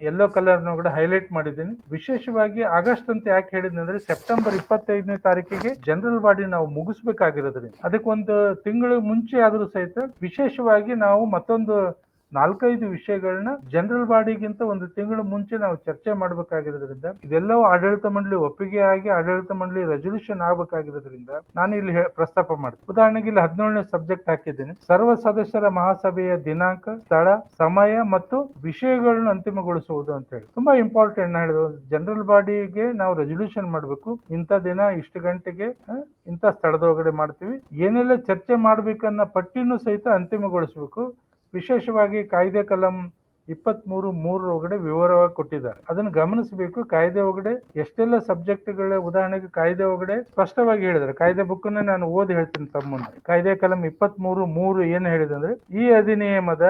ಯೆಲ್ಲೋ ಕಲರ್ ನೊಳಗಡೆ ಹೈಲೈಟ್ ಮಾಡಿದ್ದೀನಿ. ವಿಶೇಷವಾಗಿ ಆಗಸ್ಟ್ ಅಂತ ಯಾಕೆ ಹೇಳಿದ್ನಿ ಅಂದ್ರೆ ಸೆಪ್ಟೆಂಬರ್ 25ನೇ ತಾರೀಕಿಗೆ ಜನರಲ್ ಬಾಡಿ ನಾವು ಮುಗಿಸ್ಬೇಕಾಗಿರೋದ್ರಿಂದ ಅದಕ್ಕೊಂದು ತಿಂಗಳು ಮುಂಚೆ ಆದ್ರೂ ಸಹಿತ ವಿಶೇಷವಾಗಿ ನಾವು ಮತ್ತೊಂದು 4-5 ವಿಷಯಗಳನ್ನ ಜನರಲ್ ಬಾಡಿಗಿಂತ ಒಂದು ತಿಂಗಳು ಮುಂಚೆ ನಾವು ಚರ್ಚೆ ಮಾಡ್ಬೇಕಾಗಿರೋದ್ರಿಂದ ಇದೆಲ್ಲವೂ ಆಡಳಿತ ಮಂಡಳಿ ಒಪ್ಪಿಗೆ ಆಗಿ ಆಡಳಿತ ಮಂಡಳಿ ರೆಸೊಲ್ಯೂಷನ್ ಆಗ್ಬೇಕಾಗಿರೋದ್ರಿಂದ ನಾನು ಇಲ್ಲಿ ಪ್ರಸ್ತಾಪ ಮಾಡ್ತೀನಿ. ಉದಾಹರಣೆಗೆ ಇಲ್ಲಿ 17ನೇ ಸಬ್ಜೆಕ್ಟ್ ಹಾಕಿದ್ದೀನಿ. ಸರ್ವ ಸದಸ್ಯರ ಮಹಾಸಭೆಯ ದಿನಾಂಕ, ಸ್ಥಳ, ಸಮಯ ಮತ್ತು ವಿಷಯಗಳನ್ನು ಅಂತಿಮಗೊಳಿಸುವುದು ಅಂತ ಹೇಳಿ ತುಂಬಾ ಇಂಪಾರ್ಟೆಂಟ್. ನಾ ಹೇಳಿದ್ರು ಜನರಲ್ ಬಾಡಿಗೆ ನಾವು ರೆಸೊಲ್ಯೂಷನ್ ಮಾಡ್ಬೇಕು, ಇಂಥ ದಿನ ಇಷ್ಟು ಗಂಟೆಗೆ ಇಂಥ ಸ್ಥಳದೊಳಗಡೆ ಮಾಡ್ತೀವಿ, ಏನೆಲ್ಲ ಚರ್ಚೆ ಮಾಡ್ಬೇಕನ್ನ ಪಟ್ಟಿನೂ ಸಹಿತ ಅಂತಿಮಗೊಳಿಸ್ಬೇಕು. ವಿಶೇಷವಾಗಿ ಕಾಯ್ದೆ ಕಲಂ 23 ಒಳಗಡೆ ವಿವರವಾಗಿ ಕೊಟ್ಟಿದ್ದಾರೆ, ಅದನ್ನು ಗಮನಿಸಬೇಕು. ಕಾಯ್ದೆ ಒಳಗಡೆ ಎಷ್ಟೆಲ್ಲ ಸಬ್ಜೆಕ್ಟ್ಗಳ ಉದಾಹರಣೆಗೆ ಕಾಯ್ದೆ ಒಳಗಡೆ ಸ್ಪಷ್ಟವಾಗಿ ಹೇಳಿದ್ದಾರೆ. ಕಾಯ್ದೆ ಬುಕ್ನೇ ನಾನು ಓದಿ ಹೇಳ್ತೀನಿ ತಮ್ಮ ಮುಂದೆ. ಕಾಯ್ದೆ ಕಲಂ 23 ಏನು ಹೇಳಿದೆ ಅಂದ್ರೆ, ಈ ಅಧಿನಿಯಮದ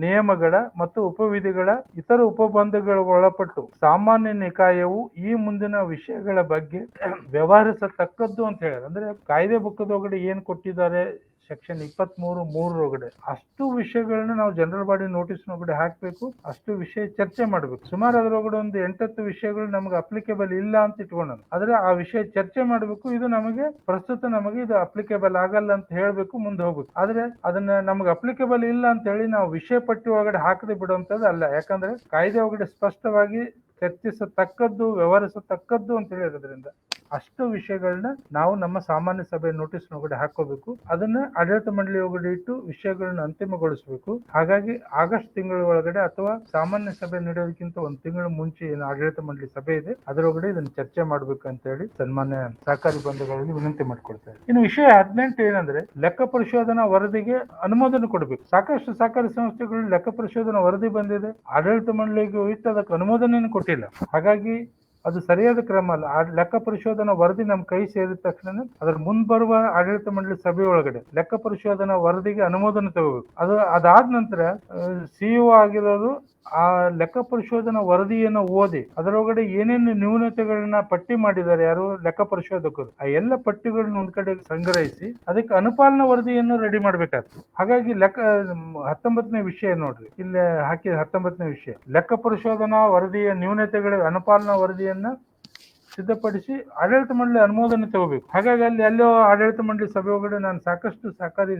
ನಿಯಮಗಳ ಮತ್ತು ಉಪವಿಧಿಗಳ ಇತರ ಉಪಬಂಧಗಳ ಒಳಪಟ್ಟು ಸಾಮಾನ್ಯ ನಿಕಾಯವು ಈ ಮುಂದಿನ ವಿಷಯಗಳ ಬಗ್ಗೆ ವ್ಯವಹರಿಸತಕ್ಕದ್ದು ಅಂತ ಹೇಳಿದ್ರೆ, ಅಂದ್ರೆ ಕಾಯ್ದೆ ಬುಕ್ಕದೊಳಗಡೆ ಏನ್ ಕೊಟ್ಟಿದ್ದಾರೆ ಸೆಕ್ಷನ್ 23 ಒಳಗಡೆ ಅಷ್ಟು ವಿಷಯಗಳನ್ನ ನಾವು ಜನರಲ್ ಬಾಡಿ ನೋಟಿಸ್ ಒಳಗಡೆ ಹಾಕ್ಬೇಕು, ಅಷ್ಟು ವಿಷಯ ಚರ್ಚೆ ಮಾಡ್ಬೇಕು. ಸುಮಾರು ಅದರೊಳಗಡೆ ಒಂದು 8-10 ವಿಷಯಗಳು ನಮ್ಗೆ ಅಪ್ಲಿಕೇಬಲ್ ಇಲ್ಲ ಅಂತ ಇಟ್ಕೊಂಡು ಆದ್ರೆ ಆ ವಿಷಯ ಚರ್ಚೆ ಮಾಡ್ಬೇಕು. ಇದು ನಮಗೆ ಪ್ರಸ್ತುತ ನಮಗೆ ಇದು ಅಪ್ಲಿಕೇಬಲ್ ಆಗಲ್ಲ ಅಂತ ಹೇಳ್ಬೇಕು, ಮುಂದೆ ಹೋಗ್ಬೇಕು. ಆದ್ರೆ ಅದನ್ನ ನಮ್ಗೆ ಅಪ್ಲಿಕೇಬಲ್ ಇಲ್ಲ ಅಂತ ಹೇಳಿ ನಾವು ವಿಷಯ ಪಟ್ಟಿ ಒಳಗಡೆ ಹಾಕದೆ ಬಿಡುವಂತದ್ದು ಅಲ್ಲ. ಯಾಕಂದ್ರೆ ಕಾಯ್ದೆ ಒಳಗಡೆ ಸ್ಪಷ್ಟವಾಗಿ ಚರ್ಚಿಸತಕ್ಕದ್ದು, ವ್ಯವಹರಿಸತಕ್ಕದ್ದು ಅಂತ ಹೇಳಿರೋದ್ರಿಂದ ಅಷ್ಟು ವಿಷಯಗಳನ್ನ ನಾವು ನಮ್ಮ ಸಾಮಾನ್ಯ ಸಭೆ ನೋಟಿಸ್ ಒಳಗಡೆ ಹಾಕೋಬೇಕು. ಅದನ್ನ ಆಡಳಿತ ಮಂಡಳಿ ಒಳಗಡೆ ಇಟ್ಟು ವಿಷಯಗಳನ್ನ ಅಂತಿಮಗೊಳಿಸಬೇಕು. ಹಾಗಾಗಿ ಆಗಸ್ಟ್ ತಿಂಗಳ ಒಳಗಡೆ ಅಥವಾ ಸಾಮಾನ್ಯ ಸಭೆ ನಡೆಯೋದಕ್ಕಿಂತ ಒಂದು ತಿಂಗಳ ಮುಂಚೆ ಏನು ಆಡಳಿತ ಮಂಡಳಿ ಸಭೆ ಇದೆ ಅದರೊಳಗಡೆ ಇದನ್ನ ಚರ್ಚೆ ಮಾಡ್ಬೇಕು ಅಂತ ಹೇಳಿ ಸನ್ಮಾನ್ಯ ಸಹಕಾರಿ ಬಂಧುಗಳಲ್ಲಿ ವಿನಂತಿ ಮಾಡ್ಕೊಳ್ತಾರೆ. ಇನ್ನು ವಿಷಯ 18 ಏನಂದ್ರೆ ಲೆಕ್ಕ ಪರಿಶೋಧನಾ ವರದಿಗೆ ಅನುಮೋದನೆ ಕೊಡಬೇಕು. ಸಾಕಷ್ಟು ಸಹಕಾರಿ ಸಂಸ್ಥೆಗಳು ಲೆಕ್ಕ ಪರಿಶೋಧನಾ ವರದಿ ಬಂದಿದೆ, ಆಡಳಿತ ಮಂಡಳಿಗೆ ಇಟ್ಟು ಅದಕ್ಕೆ ಅನುಮೋದನೆಯನ್ನು ಕೊಟ್ಟಿಲ್ಲ. ಹಾಗಾಗಿ ಅದು ಸರಿಯಾದ ಕ್ರಮ ಅಲ್ಲ. ಆ ಲೆಕ್ಕ ಪರಿಶೋಧನಾ ವರದಿ ನಮ್ಮ ಕೈ ಸೇರಿದ ತಕ್ಷಣ ಅದರ ಮುಂಬರುವ ಆಡಳಿತ ಮಂಡಳಿ ಸಭೆ ಒಳಗಡೆ ಲೆಕ್ಕ ಪರಿಶೋಧನಾ ವರದಿಗೆ ಅನುಮೋದನೆ ತಗೋಬೇಕು. ಅದಾದ ನಂತರ ಸಿಇಒ ಆಗಿರೋರು ಆ ಲೆಕ್ಕ ಪರಿಶೋಧನಾ ವರದಿಯನ್ನು ಓದಿ ಅದರೊಳಗಡೆ ಏನೇನು ನ್ಯೂನತೆಗಳನ್ನ ಪಟ್ಟಿ ಮಾಡಿದ್ದಾರೆ ಯಾರು ಲೆಕ್ಕ ಪರಿಶೋಧಕರು, ಆ ಎಲ್ಲ ಪಟ್ಟಿಗಳನ್ನ ಒಂದ್ ಕಡೆ ಸಂಗ್ರಹಿಸಿ ಅದಕ್ಕೆ ಅನುಪಾಲನಾ ವರದಿಯನ್ನು ರೆಡಿ ಮಾಡ್ಬೇಕಾಗ್ತದೆ. ಹಾಗಾಗಿ 19ನೇ ವಿಷಯ ನೋಡ್ರಿ, ಇಲ್ಲಿ ಹಾಕಿದ 19ನೇ ವಿಷಯ ಲೆಕ್ಕ ಪರಿಶೋಧನಾ ವರದಿಯ ನ್ಯೂನತೆಗಳ ಅನುಪಾಲನಾ ವರದಿಯನ್ನ ಸಿದ್ಧಪಡಿಸಿ ಆಡಳಿತ ಮಂಡಳಿ ಅನುಮೋದನೆ ತಗೋಬೇಕು. ಹಾಗಾಗಿ ಅಲ್ಲೋ ಆಡಳಿತ ಮಂಡಳಿ ಸಭೆ ಒಳಗಡೆ ನಾನು ಸಾಕಷ್ಟು ಸಹಕಾರಿ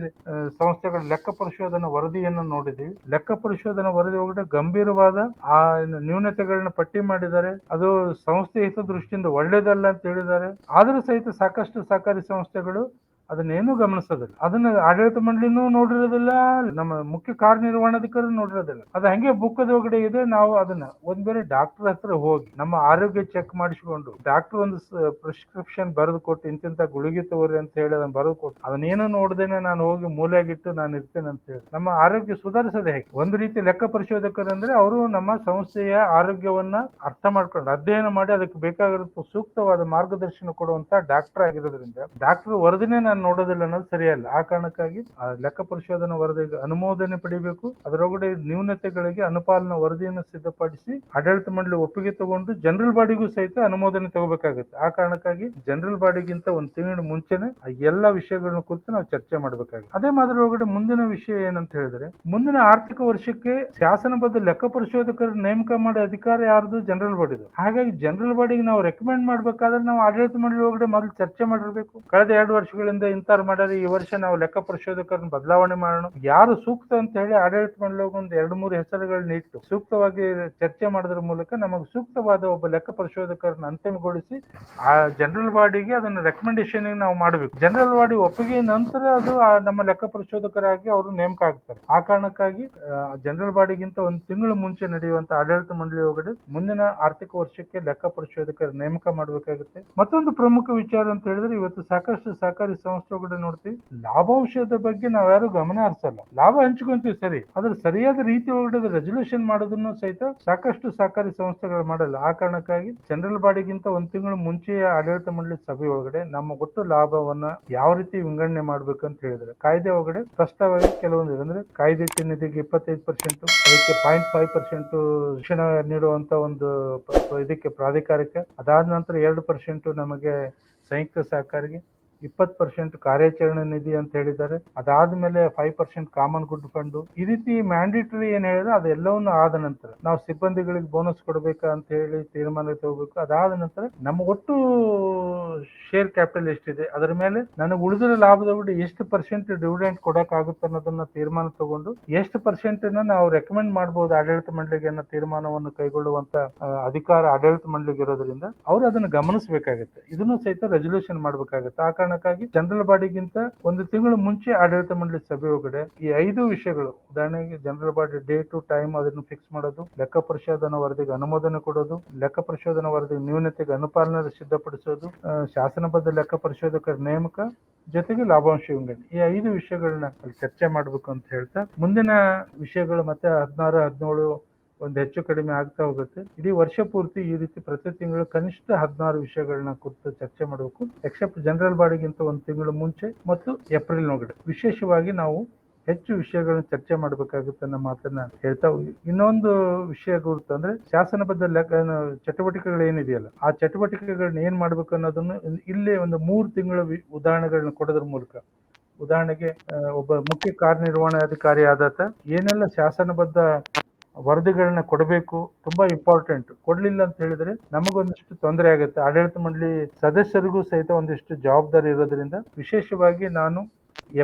ಸಂಸ್ಥೆಗಳ ಲೆಕ್ಕ ಪರಿಶೋಧನಾ ವರದಿಯನ್ನು ನೋಡಿದ್ದೀವಿ. ಲೆಕ್ಕ ಪರಿಶೋಧನಾ ವರದಿ ಒಳಗಡೆ ಗಂಭೀರವಾದ ಆ ನ್ಯೂನತೆಗಳನ್ನ ಪಟ್ಟಿ ಮಾಡಿದ್ದಾರೆ. ಅದು ಸಂಸ್ಥೆ ಹಿತದೃಷ್ಟಿಯಿಂದ ಒಳ್ಳೇದಲ್ಲ ಅಂತ ಹೇಳಿದ್ದಾರೆ. ಆದರೂ ಸಹಿತ ಸಾಕಷ್ಟು ಸಹಕಾರಿ ಸಂಸ್ಥೆಗಳು ಅದನ್ನೇನು ಗಮನಿಸೋದಿಲ್ಲ. ಅದನ್ನ ಆಡಳಿತ ಮಂಡಳಿನೂ ನೋಡಿರೋದಿಲ್ಲ, ನಮ್ಮ ಮುಖ್ಯ ಕಾರ್ಯನಿರ್ವಹಣಾಧಿಕಾರಿ ನೋಡಿರೋದಿಲ್ಲ. ಅದು ಹಂಗೆ ಬುಕ್ಕದ ಒಳಗಡೆ ಇದೆ. ನಾವು ಅದನ್ನ ಒಂದ್ ಬೇರೆ ಡಾಕ್ಟರ್ ಹತ್ರ ಹೋಗಿ ನಮ್ಮ ಆರೋಗ್ಯ ಚೆಕ್ ಮಾಡಿಸ್ಕೊಂಡು ಡಾಕ್ಟರ್ ಒಂದು ಪ್ರಿಸ್ಕ್ರಿಪ್ಷನ್ ಬರೆದು ಕೊಟ್ಟು ಇಂತಿಂತ ಗುಳಿಗೆ ತಗೋರಿ ಅಂತ ಹೇಳಿ ಅದನ್ನ ಬರೆದು ಕೊಟ್ಟು ಅದನ್ನೇನು ನೋಡ್ದೇನೆ ನಾನು ಹೋಗಿ ಮೂಲೆಯಾಗಿಟ್ಟು ನಾನು ಇರ್ತೇನೆ ಅಂತ ಹೇಳಿ ನಮ್ಮ ಆರೋಗ್ಯ ಸುಧಾರಿಸೋದೇ ಹೇಗೆ? ಒಂದು ರೀತಿ ಲೆಕ್ಕ ಪರಿಶೋಧಕರು ಅಂದ್ರೆ ಅವರು ನಮ್ಮ ಸಂಸ್ಥೆಯ ಆರೋಗ್ಯವನ್ನ ಅರ್ಥ ಮಾಡ್ಕೊಂಡು ಅಧ್ಯಯನ ಮಾಡಿ ಅದಕ್ಕೆ ಬೇಕಾಗಿರೋ ಸೂಕ್ತವಾದ ಮಾರ್ಗದರ್ಶನ ಕೊಡುವಂತ ಡಾಕ್ಟರ್ ಆಗಿರೋದ್ರಿಂದ ಡಾಕ್ಟರ್ ವರದಿನೇ ನಾನು ನೋಡೋದಿಲ್ಲ ಅನ್ನೋದು ಸರಿಯಲ್ಲ. ಆ ಕಾರಣಕ್ಕಾಗಿ ಆ ಲೆಕ್ಕ ಪರಿಶೋಧನಾ ವರದಿಗೆ ಅನುಮೋದನೆ ಪಡಿಬೇಕು. ಅದರೊಳಗಡೆ ನ್ಯೂನತೆಗಳಿಗೆ ಅನುಪಾಲನಾ ವರದಿಯನ್ನು ಸಿದ್ಧಪಡಿಸಿ ಆಡಳಿತ ಮಂಡಳಿ ಒಪ್ಪಿಗೆ ತಗೊಂಡು ಜನರಲ್ ಬಾಡಿಗೂ ಸಹಿತ ಅನುಮೋದನೆ ತಗೋಬೇಕಾಗುತ್ತೆ. ಆ ಕಾರಣಕ್ಕಾಗಿ ಜನರಲ್ ಬಾಡಿಗಿಂತ ಒಂದು ತಿಂಗಳ ಮುಂಚೆನೆ ಎಲ್ಲಾ ವಿಷಯಗಳನ್ನ ಕುರಿತು ನಾವು ಚರ್ಚೆ ಮಾಡ್ಬೇಕಾಗುತ್ತೆ. ಅದೇ ಮಾದರಿ ಒಳಗಡೆ ಮುಂದಿನ ವಿಷಯ ಏನಂತ ಹೇಳಿದ್ರೆ, ಮುಂದಿನ ಆರ್ಥಿಕ ವರ್ಷಕ್ಕೆ ಶಾಸನಬದ್ಧ ಲೆಕ್ಕ ಪರಿಶೋಧಕರ ನೇಮಕ ಮಾಡೋ ಅಧಿಕಾರ ಯಾರ್ದು? ಜನರಲ್ ಬಾಡಿದು. ಹಾಗಾಗಿ ಜನರಲ್ ಬಾಡಿಗೆ ನಾವು ರೆಕಮೆಂಡ್ ಮಾಡ್ಬೇಕಾದ್ರೆ ನಾವು ಆಡಳಿತ ಮಂಡಳಿ ಒಳಗಡೆ ಮೊದಲು ಚರ್ಚೆ ಮಾಡಿರ್ಬೇಕು. ಕಳೆದ 2 ವರ್ಷಗಳಿಂದ ಇಂತಾರು ಮಾಡ್ಯಾರ, ಈ ವರ್ಷ ನಾವು ಲೆಕ್ಕ ಪರಿಶೋಧಕರನ್ನ ಬದಲಾವಣೆ ಮಾಡೋಣ, ಯಾರು ಸೂಕ್ತ ಅಂತ ಹೇಳಿ ಆಡಳಿತ ಮಂಡಳಿ ಒಂದು 2-3 ಹೆಸರುಗಳನ್ನ ಇಟ್ಟು ಸೂಕ್ತವಾಗಿ ಚರ್ಚೆ ಮಾಡೋದ್ರ ಮೂಲಕ ನಮಗೆ ಸೂಕ್ತವಾದ ಒಬ್ಬ ಲೆಕ್ಕ ಪರಿಶೋಧಕರನ್ನ ಅಂತಿಮಗೊಳಿಸಿ ಆ ಜನರಲ್ ಬಾಡಿಗೆ ಅದನ್ನ ರೆಕಮೆಂಡೇಶನ್ ನಾವು ಮಾಡಬೇಕು. ಜನರಲ್ ಬಾಡಿ ಒಪ್ಪಿಗೆ ನಂತರ ಅದು ನಮ್ಮ ಲೆಕ್ಕ ಪರಿಶೋಧಕರಾಗಿ ಅವರು ನೇಮಕ ಆಗ್ತಾರೆ. ಆ ಕಾರಣಕ್ಕಾಗಿ ಜನರಲ್ ಬಾಡಿಗಿಂತ ಒಂದು ತಿಂಗಳು ಮುಂಚೆ ನಡೆಯುವಂತ ಆಡಳಿತ ಮಂಡಳಿ ಒಳಗಡೆ ಮುಂದಿನ ಆರ್ಥಿಕ ವರ್ಷಕ್ಕೆ ಲೆಕ್ಕ ಪರಿಶೋಧಕರ ನೇಮಕ ಮಾಡಬೇಕಾಗುತ್ತೆ. ಮತ್ತೊಂದು ಪ್ರಮುಖ ವಿಚಾರ ಅಂತ ಹೇಳಿದ್ರೆ, ಇವತ್ತು ಸಾಕಷ್ಟು ಸಹಕಾರಿ ಸಂಸ್ಥೆ ಒಳಗಡೆ ನೋಡ್ತೀವಿ, ಲಾಭಾಂಶದ ಬಗ್ಗೆ ನಾವ್ಯಾರು ಗಮನ ಹರಿಸಲ್ಲ. ಲಾಭ ಹಂಚ್ಕೊಂತೀವಿ ಸರಿ, ಅದ್ರ ಸರಿಯಾದ ರೀತಿ ಒಳಗಡೆ ರೆಸಲ್ಯೂಷನ್ ಮಾಡೋದನ್ನು ಸಹಿತ ಸಾಕಷ್ಟು ಸಹಕಾರಿ ಸಂಸ್ಥೆಗಳು ಮಾಡಲ್ಲ. ಆ ಕಾರಣಕ್ಕಾಗಿ ಜನರಲ್ ಬಾಡಿಗಿಂತ 1 ತಿಂಗಳು ಮುಂಚೆಯೇ ಆಡಳಿತ ಮಂಡಳಿ ಸಭೆ ಒಳಗಡೆ ನಮ್ಮ ಒಟ್ಟು ಲಾಭವನ್ನ ಯಾವ ರೀತಿ ವಿಂಗಡಣೆ ಮಾಡ್ಬೇಕಂತ ಹೇಳಿದ್ರೆ, ಕಾಯ್ದೆ ಒಳಗಡೆ ಸ್ಪಷ್ಟವಾಗಿ ಕೆಲವೊಂದು ಅಂದ್ರೆ ಕಾಯ್ದೆ ನಿಧಿಗೆ 25%, ಅದಕ್ಕೆ 0.5% ಶಿಕ್ಷಣ ನೀಡುವಂತ ಒಂದು ಇದಕ್ಕೆ ಪ್ರಾಧಿಕಾರಕ್ಕೆ, ಅದಾದ ನಂತರ 2% ನಮಗೆ ಸಂಯುಕ್ತ ಸಹಕಾರಿಗೆ, 20% ಕಾರ್ಯಾಚರಣೆ ನಿಧಿ ಅಂತ ಹೇಳಿದ್ದಾರೆ. ಅದಾದ್ಮೇಲೆ 5% ಕಾಮನ್ ಗುಡ್ ಫಂಡ್. ಈ ರೀತಿ ಮ್ಯಾಂಡೇಟರಿ ಏನ್ ಹೇಳಿದ್ರೆ ಅದೆಲ್ಲವನ್ನು ಆದ ನಂತರ ನಾವು ಸಿಬ್ಬಂದಿಗಳಿಗೆ ಬೋನಸ್ ಕೊಡ್ಬೇಕಾ ಅಂತ ಹೇಳಿ ತೀರ್ಮಾನ ತಗೋಬೇಕು. ಅದಾದ ನಂತರ ನಮ್ಮ ಒಟ್ಟು ಶೇರ್ ಕ್ಯಾಪಿಟಲ್ ಎಷ್ಟಿದೆ, ಅದರ ಮೇಲೆ ನನಗೆ ಉಳಿದ ಲಾಭದ ಎಷ್ಟು ಪರ್ಸೆಂಟ್ ಡಿವಿಡೆಂಡ್ ಕೊಡಕ್ ಆಗುತ್ತೆ ಅನ್ನೋದನ್ನ ತೀರ್ಮಾನ ತಗೊಂಡು ಎಷ್ಟು ಪರ್ಸೆಂಟ್ ನಾವು ರೆಕಮೆಂಡ್ ಮಾಡಬಹುದು ಆಡಳಿತ ಮಂಡಳಿಗೆ ಅನ್ನೋ ತೀರ್ಮಾನವನ್ನು ಕೈಗೊಳ್ಳುವಂತ ಅಧಿಕಾರ ಆಡಳಿತ ಮಂಡಳಿಗೆ ಇರೋದ್ರಿಂದ ಅವರು ಅದನ್ನು ಗಮನಿಸಬೇಕಾಗುತ್ತೆ. ಇದನ್ನು ಸಹಿತ ರೆಸಲ್ಯೂಷನ್ ಮಾಡ್ಬೇಕಾಗುತ್ತೆ. ಆ ಕಾರಣಕ್ಕಾಗಿ ಜನರಲ್ ಬಾಡಿಗಿಂತ 1 ತಿಂಗಳು ಮುಂಚೆ ಆಡಳಿತ ಮಂಡಳಿ ಸಭೆ ಒಳಗಡೆ ಈ 5 ವಿಷಯಗಳು, ಉದಾಹರಣೆಗೆ ಜನರಲ್ ಬಾಡಿ ಡೇಟು ಟೈಮ್ ಅದನ್ನು ಫಿಕ್ಸ್ ಮಾಡೋದು, ಲೆಕ್ಕ ಪರಿಶೋಧನಾ ವರದಿಗೆ ಅನುಮೋದನೆ ಕೊಡೋದು, ಲೆಕ್ಕ ಪರಿಶೋಧನಾ ವರದಿ ನ್ಯೂನತೆಗೆ ಅನುಪಾಲನೆ ಸಿದ್ಧಪಡಿಸೋದು, ಶಾಸನಬದ್ಧ ಲೆಕ್ಕ ಪರಿಶೋಧಕರ ನೇಮಕ, ಜೊತೆಗೆ ಲಾಭಾಂಶ ವಿಂಗಡಣೆ. ಈ 5 ವಿಷಯಗಳನ್ನ ಚರ್ಚೆ ಮಾಡ್ಬೇಕು ಅಂತ ಹೇಳ್ತಾ, ಮುಂದಿನ ವಿಷಯಗಳು ಮತ್ತೆ 16, 17 ಒಂದು ಹೆಚ್ಚು ಕಡಿಮೆ ಆಗ್ತಾ ಹೋಗುತ್ತೆ. ಇಡೀ ವರ್ಷ ಪೂರ್ತಿ ಈ ರೀತಿ ಪ್ರತಿ ತಿಂಗಳು ಕನಿಷ್ಠ 16 ವಿಷಯಗಳನ್ನ ಕುರಿತು ಚರ್ಚೆ ಮಾಡಬೇಕು. ಎಕ್ಸೆಪ್ಟ್ ಜನರಲ್ ಬಾಡಿಗಿಂತ 1 ತಿಂಗಳು ಮುಂಚೆ ಮತ್ತು ಏಪ್ರಿಲ್ ಒಳಗಡೆ ವಿಶೇಷವಾಗಿ ನಾವು ಹೆಚ್ಚು ವಿಷಯಗಳನ್ನ ಚರ್ಚೆ ಮಾಡಬೇಕಾಗುತ್ತೆ ಅನ್ನೋ ಮಾತನ್ನ ಹೇಳ್ತಾ, ಇನ್ನೊಂದು ವಿಷಯ ಗುರುತು ಅಂದ್ರೆ ಶಾಸನಬದ್ಧ ಚಟುವಟಿಕೆಗಳು ಏನಿದೆಯಲ್ಲ, ಆ ಚಟುವಟಿಕೆಗಳನ್ನ ಏನ್ ಮಾಡ್ಬೇಕು ಅನ್ನೋದನ್ನು ಇಲ್ಲೇ ಒಂದು 3 ತಿಂಗಳ ಉದಾಹರಣೆಗಳನ್ನ ಕೊಡೋದ್ರ ಮೂಲಕ, ಉದಾಹರಣೆಗೆ ಒಬ್ಬ ಮುಖ್ಯ ಕಾರ್ಯನಿರ್ವಹಣಾಧಿಕಾರಿ ಆದಾತ ಏನೆಲ್ಲ ಶಾಸನಬದ್ಧ ವರದಿಗಳನ್ನ ಕೊಡಬೇಕು, ತುಂಬಾ ಇಂಪಾರ್ಟೆಂಟ್. ಕೊಡ್ಲಿಲ್ಲ ಅಂತ ಹೇಳಿದ್ರೆ ನಮಗೊಂದಿಷ್ಟು ತೊಂದರೆ ಆಗುತ್ತೆ. ಆಡಳಿತ ಮಂಡಳಿ ಸದಸ್ಯರಿಗೂ ಸಹಿತ ಒಂದಿಷ್ಟು ಜವಾಬ್ದಾರಿ ಇರೋದ್ರಿಂದ ವಿಶೇಷವಾಗಿ ನಾನು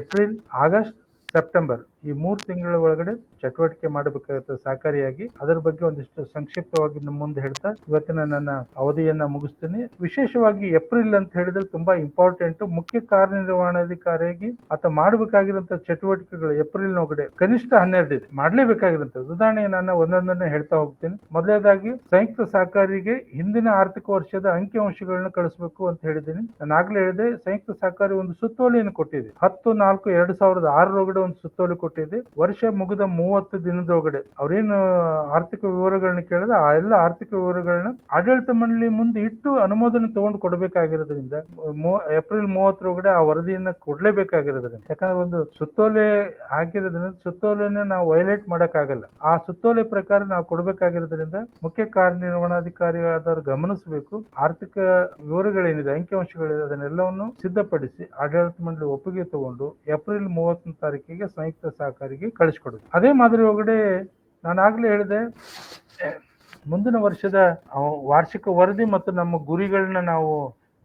ಏಪ್ರಿಲ್, ಆಗಸ್ಟ್, ಸೆಪ್ಟೆಂಬರ್ ಈ 3 ತಿಂಗಳ ಒಳಗಡೆ ಚಟುವಟಿಕೆ ಮಾಡಬೇಕಾಗುತ್ತೆ ಸಹಕಾರಿಯಾಗಿ. ಅದರ ಬಗ್ಗೆ ಒಂದಿಷ್ಟು ಸಂಕ್ಷಿಪ್ತವಾಗಿ ನಿಮ್ಮ ಮುಂದೆ ಹೇಳ್ತಾ ಇವತ್ತಿನ ನನ್ನ ಅವಧಿಯನ್ನ ಮುಗಿಸ್ತೀನಿ. ವಿಶೇಷವಾಗಿ ಏಪ್ರಿಲ್ ಅಂತ ಹೇಳಿದ್ರೆ ತುಂಬಾ ಇಂಪಾರ್ಟೆಂಟ್. ಮುಖ್ಯ ಕಾರ್ಯನಿರ್ವಹಣಾಧಿಕಾರಿಯಾಗಿ ಆತ ಮಾಡಬೇಕಾಗಿರುವಂತಹ ಚಟುವಟಿಕೆಗಳು ಏಪ್ರಿಲ್ ಒಳಗಡೆ ಕನಿಷ್ಠ 12 ಇದೆ, ಮಾಡ್ಲೇಬೇಕಾಗಿರುತ್ತದೆ. ಉದಾಹರಣೆಗೆ ನಾನು ಒಂದೊಂದನ್ನೇ ಹೇಳ್ತಾ ಹೋಗ್ತೀನಿ. ಮೊದಲನೇದಾಗಿ ಸಂಯುಕ್ತ ಸಹಕಾರಿಗೆ ಹಿಂದಿನ ಆರ್ಥಿಕ ವರ್ಷದ ಅಂಕಿಅಂಶಗಳನ್ನ ಕಳಿಸ್ಬೇಕು ಅಂತ ಹೇಳಿದ್ದೀನಿ. ನಾನು ಆಗ್ಲೇ ಹೇಳಿದೆ, ಸಂಯುಕ್ತ ಸಹಕಾರಿ ಒಂದು ಸುತ್ತೋಲೆಯನ್ನು ಕೊಟ್ಟಿದೆ. 10/4/2006 ಒಳಗಡೆ ಒಂದು ಸುತ್ತೋಲೆ ಕೊಟ್ಟಿದೆ. ವರ್ಷ ಮುಗಿದ 30 ದಿನದೊಳಗಡೆ ಅವ್ರೇನು ಆರ್ಥಿಕ ವಿವರಗಳನ್ನ ಕೇಳಿದ್ರೆ ಆ ಎಲ್ಲ ಆರ್ಥಿಕ ವಿವರಗಳನ್ನ ಆಡಳಿತ ಮಂಡಳಿ ಮುಂದೆ ಇಟ್ಟು ಅನುಮೋದನೆ ತಗೊಂಡು ಕೊಡಬೇಕಾಗಿರೋದ್ರಿಂದ ಏಪ್ರಿಲ್ 30 ಒಳಗಡೆ ಆ ವರದಿಯನ್ನ ಕೊಡ್ಲೇಬೇಕಾಗಿರೋದ್ರಿಂದ, ಯಾಕಂದ್ರೆ ಒಂದು ಸುತ್ತೋಲೆ ಹಾಕಿರೋದ್ರಿಂದ ಸುತ್ತೋಲೆನ ನಾವು ವೈಲೇಟ್ ಮಾಡಕ್ ಆಗಲ್ಲ. ಆ ಸುತ್ತೋಲೆ ಪ್ರಕಾರ ನಾವು ಕೊಡ್ಬೇಕಾಗಿರೋದ್ರಿಂದ ಮುಖ್ಯ ಕಾರ್ಯನಿರ್ವಹಣಾಧಿಕಾರಿ ಆದವ್ರು ಗಮನಿಸಬೇಕು. ಆರ್ಥಿಕ ವಿವರಗಳೇನಿದೆ, ಅಂಕಿಅಂಶಗಳಿದೆ, ಅದನ್ನೆಲ್ಲವನ್ನು ಸಿದ್ಧಪಡಿಸಿ ಆಡಳಿತ ಮಂಡಳಿ ಒಪ್ಪಿಗೆ ತಗೊಂಡು ಏಪ್ರಿಲ್ 30ನೇ ತಾರೀಕಿಗೆ ಸಂಯುಕ್ತ ಸಹಕಾರಿಗೆ ಕಳಿಸ್ಕೊಡುದು. ಅದೇ ಮಾದರಿ ಒಳಗಡೆ ನಾನಾಗ್ಲೇ ಹೇಳಿದೆ, ಮುಂದಿನ ವರ್ಷದ ವಾರ್ಷಿಕ ವರದಿ ಮತ್ತು ನಮ್ಮ ಗುರಿಗಳನ್ನ ನಾವು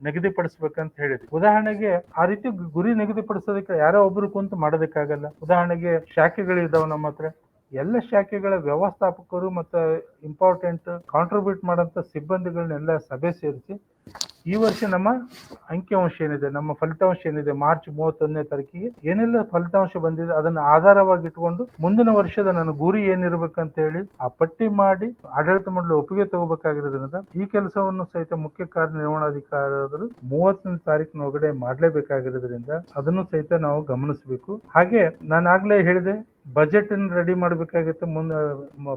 ನಿಗದಿಪಡಿಸ್ಬೇಕಂತ ಹೇಳಿದ್ವಿ. ಉದಾಹರಣೆಗೆ ಆ ರೀತಿ ಗುರಿ ನಿಗದಿಪಡಿಸೋದಕ್ಕೆ ಯಾರೋ ಒಬ್ರು ಕುಂತು ಮಾಡೋದಕ್ಕಾಗಲ್ಲ. ಉದಾಹರಣೆಗೆ ಶಾಖೆಗಳಿದಾವೆ ನಮ್ಮ ಹತ್ರ, ಎಲ್ಲ ಶಾಖೆಗಳ ವ್ಯವಸ್ಥಾಪಕರು ಮತ್ತು ಇಂಪಾರ್ಟೆಂಟ್ ಕಾಂಟ್ರಿಬ್ಯೂಟ್ ಮಾಡೋಂಥ ಸಿಬ್ಬಂದಿಗಳನ್ನೆಲ್ಲ ಸಭೆ ಸೇರಿಸಿ ಈ ವರ್ಷ ನಮ್ಮ ಅಂಕಿಅಂಶ ಏನಿದೆ, ನಮ್ಮ ಫಲಿತಾಂಶ ಏನಿದೆ, ಮಾರ್ಚ್ 31ನೇ ತಾರೀಕಿಗೆ ಏನೆಲ್ಲ ಫಲಿತಾಂಶ ಬಂದಿದೆ ಅದನ್ನ ಆಧಾರವಾಗಿ ಇಟ್ಕೊಂಡು ಮುಂದಿನ ವರ್ಷದ ನನ್ನ ಗುರಿ ಏನಿರ್ಬೇಕಂತ ಹೇಳಿ ಆ ಪಟ್ಟಿ ಮಾಡಿ ಆಡಳಿತ ಮಂಡಳಿ ಒಪ್ಪಿಗೆ ತಗೋಬೇಕಾಗಿರೋದ್ರಿಂದ ಈ ಕೆಲಸವನ್ನು ಸಹಿತ ಮುಖ್ಯ ಕಾರ್ಯನಿರ್ವಹಣಾಧಿಕಾರಿಗಳು 30ನೇ ತಾರೀಕಿನ ಒಳಗಡೆ ಮಾಡ್ಲೇಬೇಕಾಗಿರೋದ್ರಿಂದ ಅದನ್ನು ಸಹಿತ ನಾವು ಗಮನಿಸಬೇಕು. ಹಾಗೆ ನಾನು ಆಗ್ಲೇ ಹೇಳಿದೆ, ಬಜೆಟ್ ಅನ್ನು ರೆಡಿ ಮಾಡಬೇಕಾಗುತ್ತೆ.